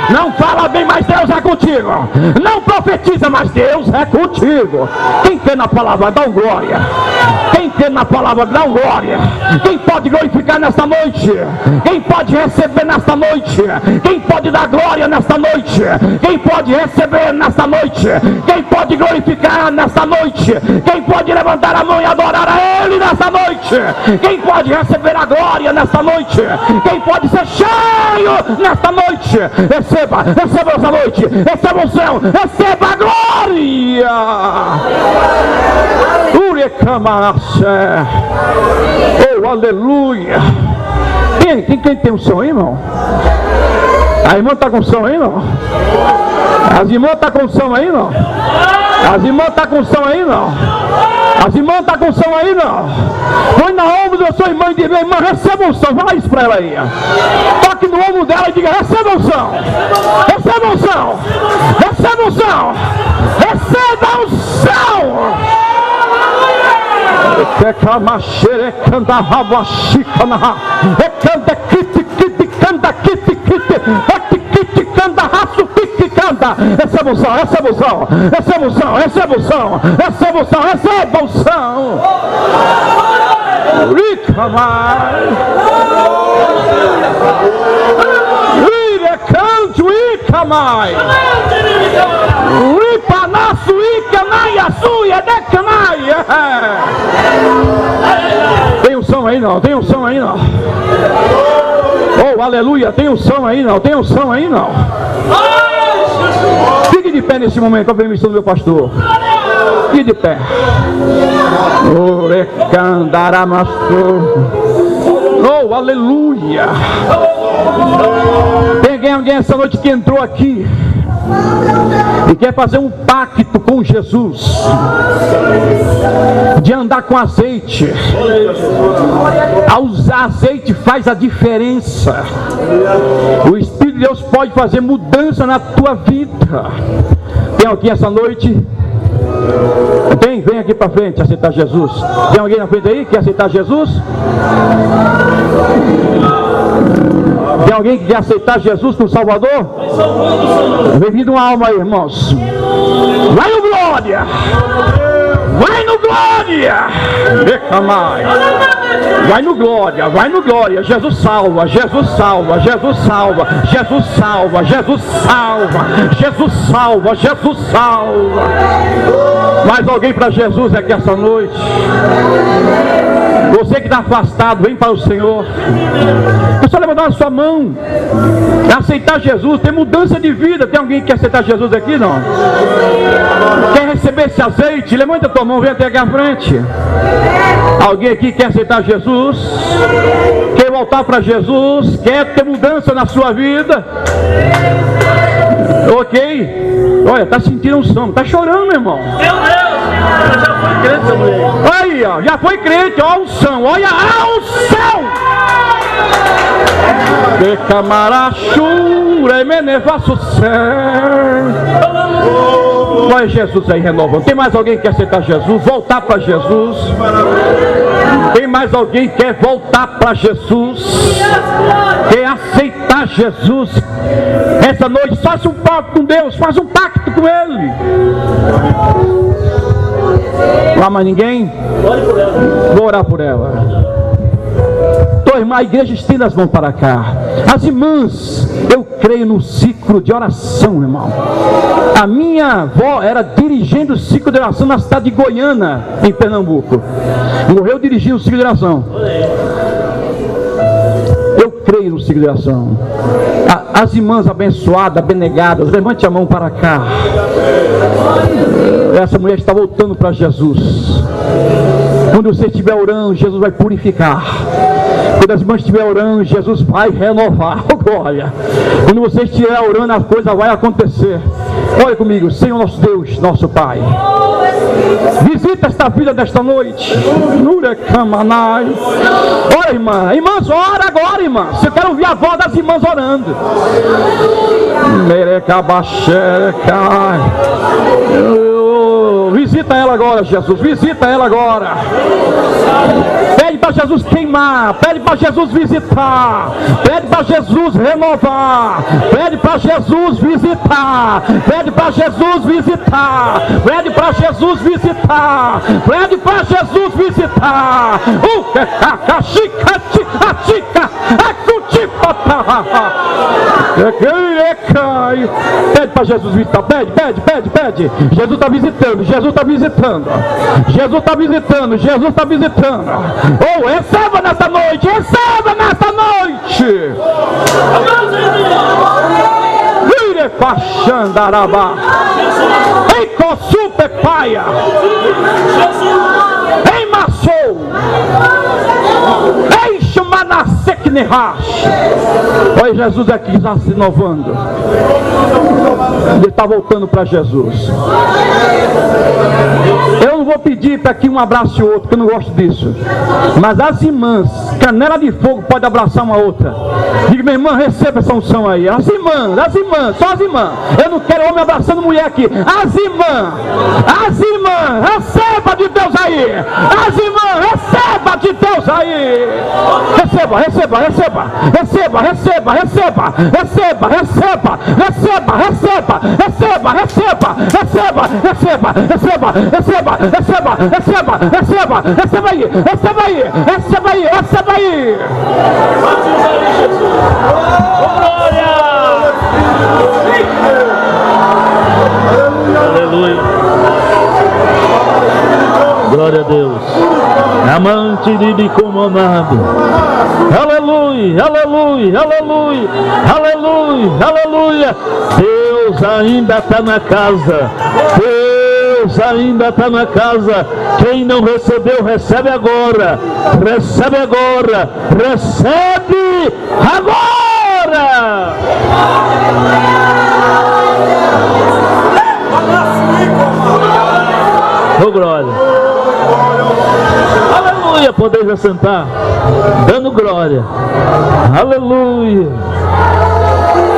Não fala bem, mas Deus é contigo. Não profetiza, mas Deus é contigo. Quem crê na palavra, dá glória. Quem crê na palavra, dá glória. Quem pode glorificar nesta noite? Quem pode receber nesta noite? Quem pode dar glória nesta noite? Quem pode receber nesta noite? Quem pode glorificar nesta noite? Quem pode levantar a mão e adorar a Ele nesta noite? Quem pode receber a glória nesta noite? Quem pode ser cheio nesta noite? Receba essa noite. Receba o céu. Receba a glória. Oh, aleluia. Quem tem um som aí, irmão? A irmã está com som aí, não? As irmãs estão com som aí, não? As irmãs estão com som aí, não? As irmãs estão com som aí, não? Põe na ombro da sua irmã e diga: irmã, receba um som. Fala isso para ela aí. Toque no ombro dela e diga: receba um som. Receba um som. Receba um som. Receba um som. Receba o som, receba o som, receba o som, receba o som, receba o som, receba o som. Rica mais. Rica canto, rica mais. Ripa nasu, rica naia, suia, decanaia. Tem um som aí não, tem um som aí não. Oh, aleluia, tem um som aí não, tem um som aí não. Fique de pé nesse momento, com a permissão do meu pastor. Fique de pé. Oh, aleluia. Tem alguém essa noite que entrou aqui e quer fazer um pacto com Jesus de andar com azeite. Usar azeite faz a diferença. O Espírito de Deus pode fazer mudança na tua vida. Tem alguém essa noite? Tem? Vem aqui para frente aceitar Jesus. Tem alguém na frente aí que quer aceitar Jesus? Tem alguém que quer aceitar Jesus como Salvador? Bem-vindo uma alma aí, irmãos. Vai no glória! Vai no glória! Vai no glória, vai no glória. Jesus salva, Jesus salva, Jesus salva, Jesus salva, Jesus salva, Jesus salva, Jesus salva. Mais alguém para Jesus aqui essa noite? Você que está está afastado, vem para o Senhor. É só levantar a sua mão, aceitar Jesus, tem mudança de vida. Tem alguém que quer aceitar Jesus aqui? Não? Quer receber esse azeite? Levanta a tua mão, vem até aqui à frente. Alguém aqui quer aceitar Jesus? Quer voltar para Jesus? Quer ter mudança na sua vida? Ok? Olha, está sentindo um som, está chorando, meu irmão. Meu Deus, já foi crente essa mulher. Aí, ó, já foi crente, ó, a unção, olha a unção. De camarachura e menevaço céu. Olha Jesus aí renovando. Tem mais alguém que quer aceitar Jesus? Voltar para Jesus? Tem mais alguém que quer voltar para Jesus? Quer aceitar Jesus? Essa noite faça um pacto com Deus, faça um pacto com Ele. Não há mais ninguém? Vou orar por ela. Tua irmã, a igreja estenda as mãos para cá. As irmãs, eu creio no ciclo de oração, irmão. A minha avó era dirigindo o ciclo de oração na cidade de Goiânia, em Pernambuco. Morreu dirigindo o ciclo de oração. Eu creio no ciclo de oração. As irmãs abençoadas, abnegadas, levante a mão para cá. Essa mulher está voltando para Jesus. Quando você estiver orando, Jesus vai purificar. Quando as irmãs estiverem orando, Jesus vai renovar. Oh, glória. Quando você estiver orando, a coisa vai acontecer. Olha comigo, Senhor nosso Deus, nosso Pai, visita esta vida desta noite. Olha, irmã, irmãs, ora agora, irmãs. Eu quero ouvir a voz das irmãs orando. Visita ela agora, Jesus. Visita ela agora. Pede para Jesus queimar. Pede para Jesus visitar. Pede para Jesus renovar. Pede para Jesus visitar. Pede para Jesus visitar. Pede para Jesus visitar. Pede para Jesus visitar. Pede para Jesus visitar. Pede. Jesus está visitando. Jesus está visitando. Jesus está visitando. Jesus está visitando. Oh, receba nessa noite. Receba nessa noite. Vire Pachandarabá. Em Cosupe Paia. Em Massou. Em Chumanasecnehash. Olha Jesus aqui já se inovando. Ele está voltando para Jesus. Eu não vou pedir para que um abrace o outro, porque eu não gosto disso. Mas as irmãs, canela de fogo, pode abraçar uma outra. Diga, minha irmã, receba essa unção aí. As irmãs, só as irmãs. Eu não quero homem abraçando mulher aqui. As irmãs, receba de Deus aí. As irmãs, receba de Deus aí. Receba. Receba aí. Aleluia. Glória a Deus. Amante de bicomandado. Aleluia. Deus ainda está na casa. Deus ainda está na casa. Quem não recebeu, recebe agora. Recebe agora. Oh, glória. Aleluia, podeis assentar, dando glória. Aleluia.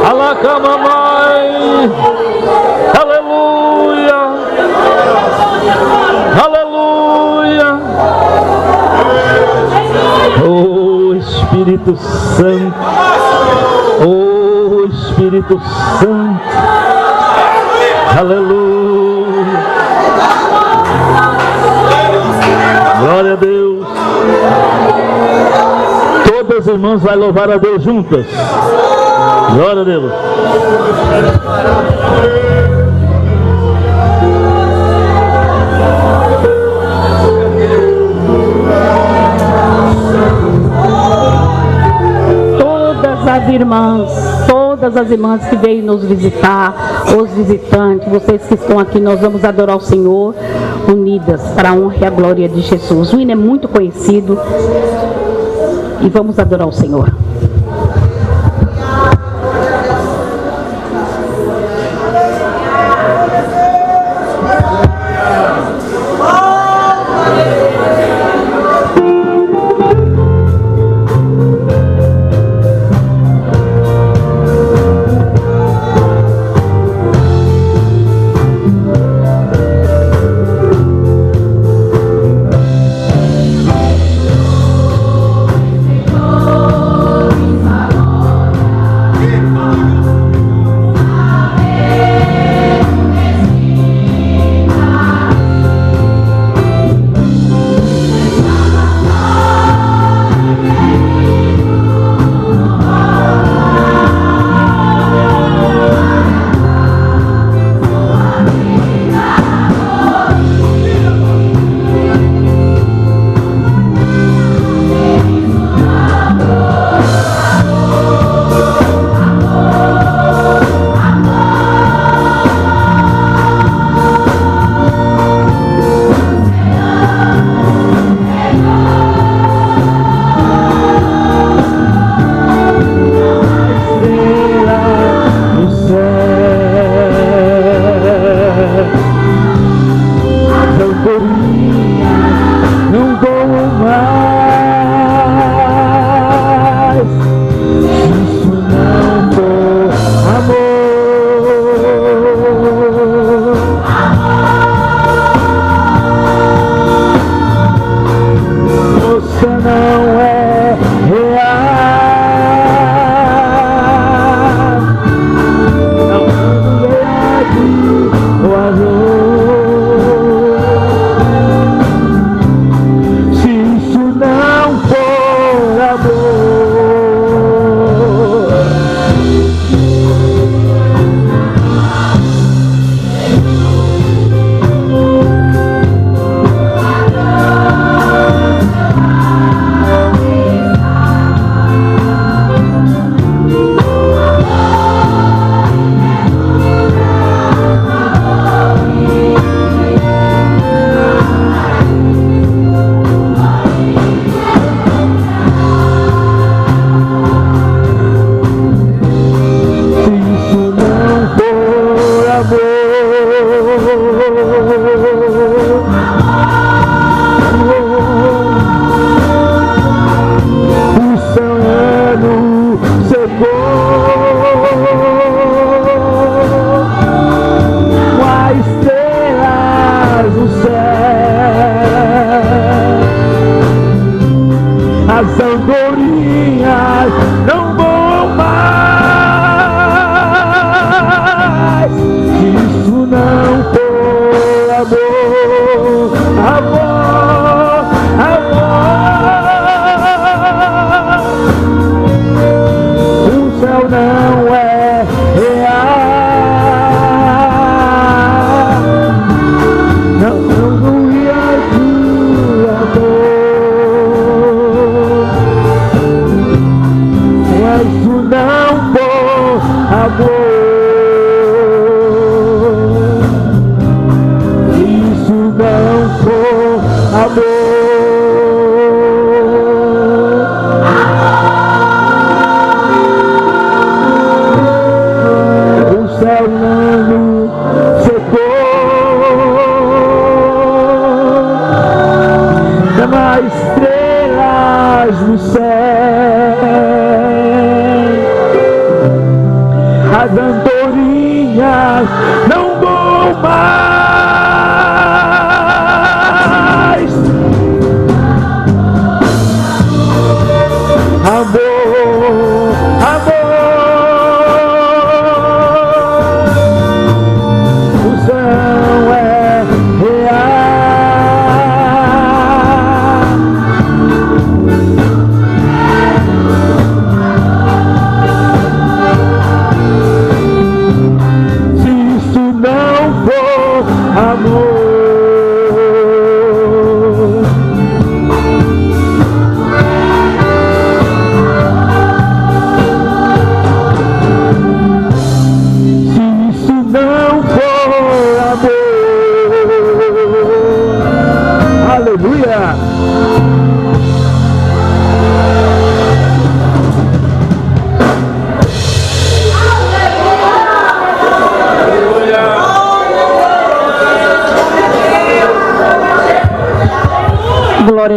Alacamamai. Aleluia. Oh Espírito Santo. Oh Espírito Santo. Aleluia. Glória a Deus. Todas as irmãs vão louvar a Deus juntas. Glória a Deus. todas as irmãs que veio nos visitar, os visitantes, vocês que estão aqui, nós vamos adorar o Senhor unidas para a honra e a glória de Jesus. O hino é muito conhecido e vamos adorar o Senhor.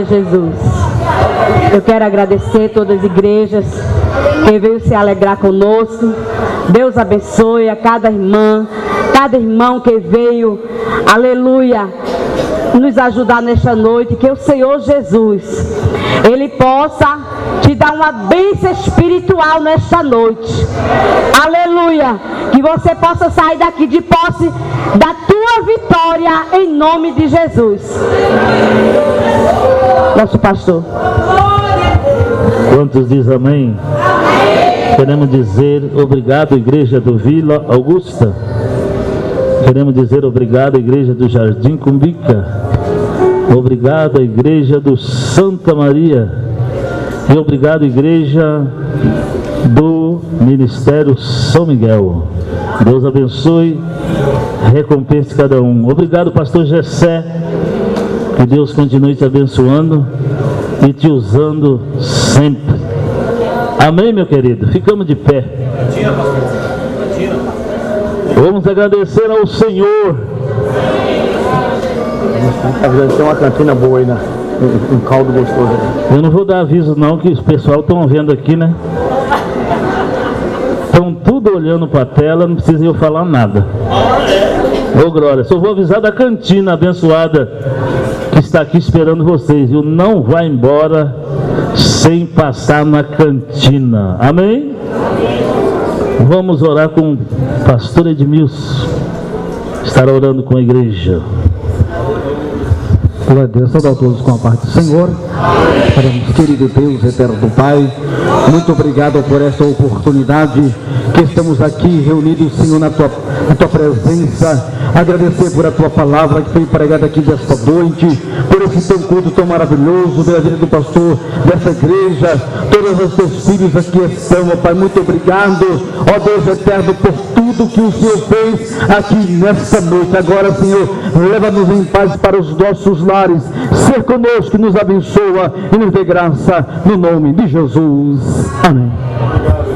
Glória a Jesus. Eu quero agradecer todas as igrejas que veio se alegrar conosco. Deus abençoe a cada irmã, cada irmão que veio, aleluia, nos ajudar nesta noite. Que o Senhor Jesus, Ele possa te dar uma bênção espiritual nesta noite. Aleluia. Que você possa sair daqui de posse da tua vitória em nome de Jesus. Nosso pastor. Quantos diz amém? Queremos dizer obrigado, igreja do Vila Augusta. Queremos dizer obrigado, igreja do Jardim Cumbica. Obrigado, igreja do Santa Maria. E obrigado, igreja do Ministério São Miguel. Deus abençoe, recompense cada um. Obrigado, pastor Gessé. Que Deus continue te abençoando e te usando sempre. Amém, meu querido? Ficamos de pé. Vamos agradecer ao Senhor. Tem uma cantina boa aí, né? Um caldo gostoso. Eu não vou dar aviso não, que os pessoal estão vendo aqui, né? Estão tudo olhando para a tela, não precisa eu falar nada. Ô glória, só vou avisar da cantina abençoada que está aqui esperando vocês, viu? Não vai embora sem passar na cantina. Amém? Vamos orar com o pastor Edmilson. Estará orando com a igreja. Glória a Deus, saudar todos com a paz do Senhor. Querido Deus, eterno Pai, muito obrigado por essa oportunidade que estamos aqui reunidos, Senhor, na tua presença. Agradecer por a tua palavra que foi pregada aqui desta noite, por esse teu culto tão maravilhoso, pela vida do pastor dessa igreja, todos os teus filhos aqui estão, ó Pai, muito obrigado, ó Deus eterno, por tudo que o Senhor fez aqui nesta noite. Agora, Senhor, leva-nos em paz para os nossos lares, ser conosco, nos abençoa e nos dê graça, no nome de Jesus. Amém.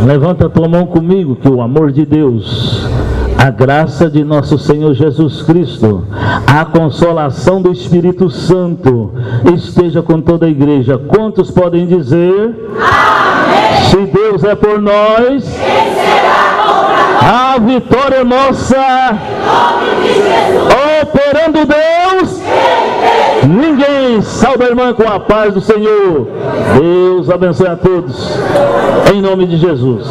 Levanta a tua mão comigo, que o amor de Deus, a graça de nosso Senhor Jesus Cristo, a consolação do Espírito Santo esteja com toda a igreja. Quantos podem dizer? Amém. Se Deus é por nós, quem será contra nós? A vitória é nossa. Em nome de Jesus. Operando Deus, ninguém. Salve a irmã com a paz do Senhor. Deus abençoe a todos, em nome de Jesus.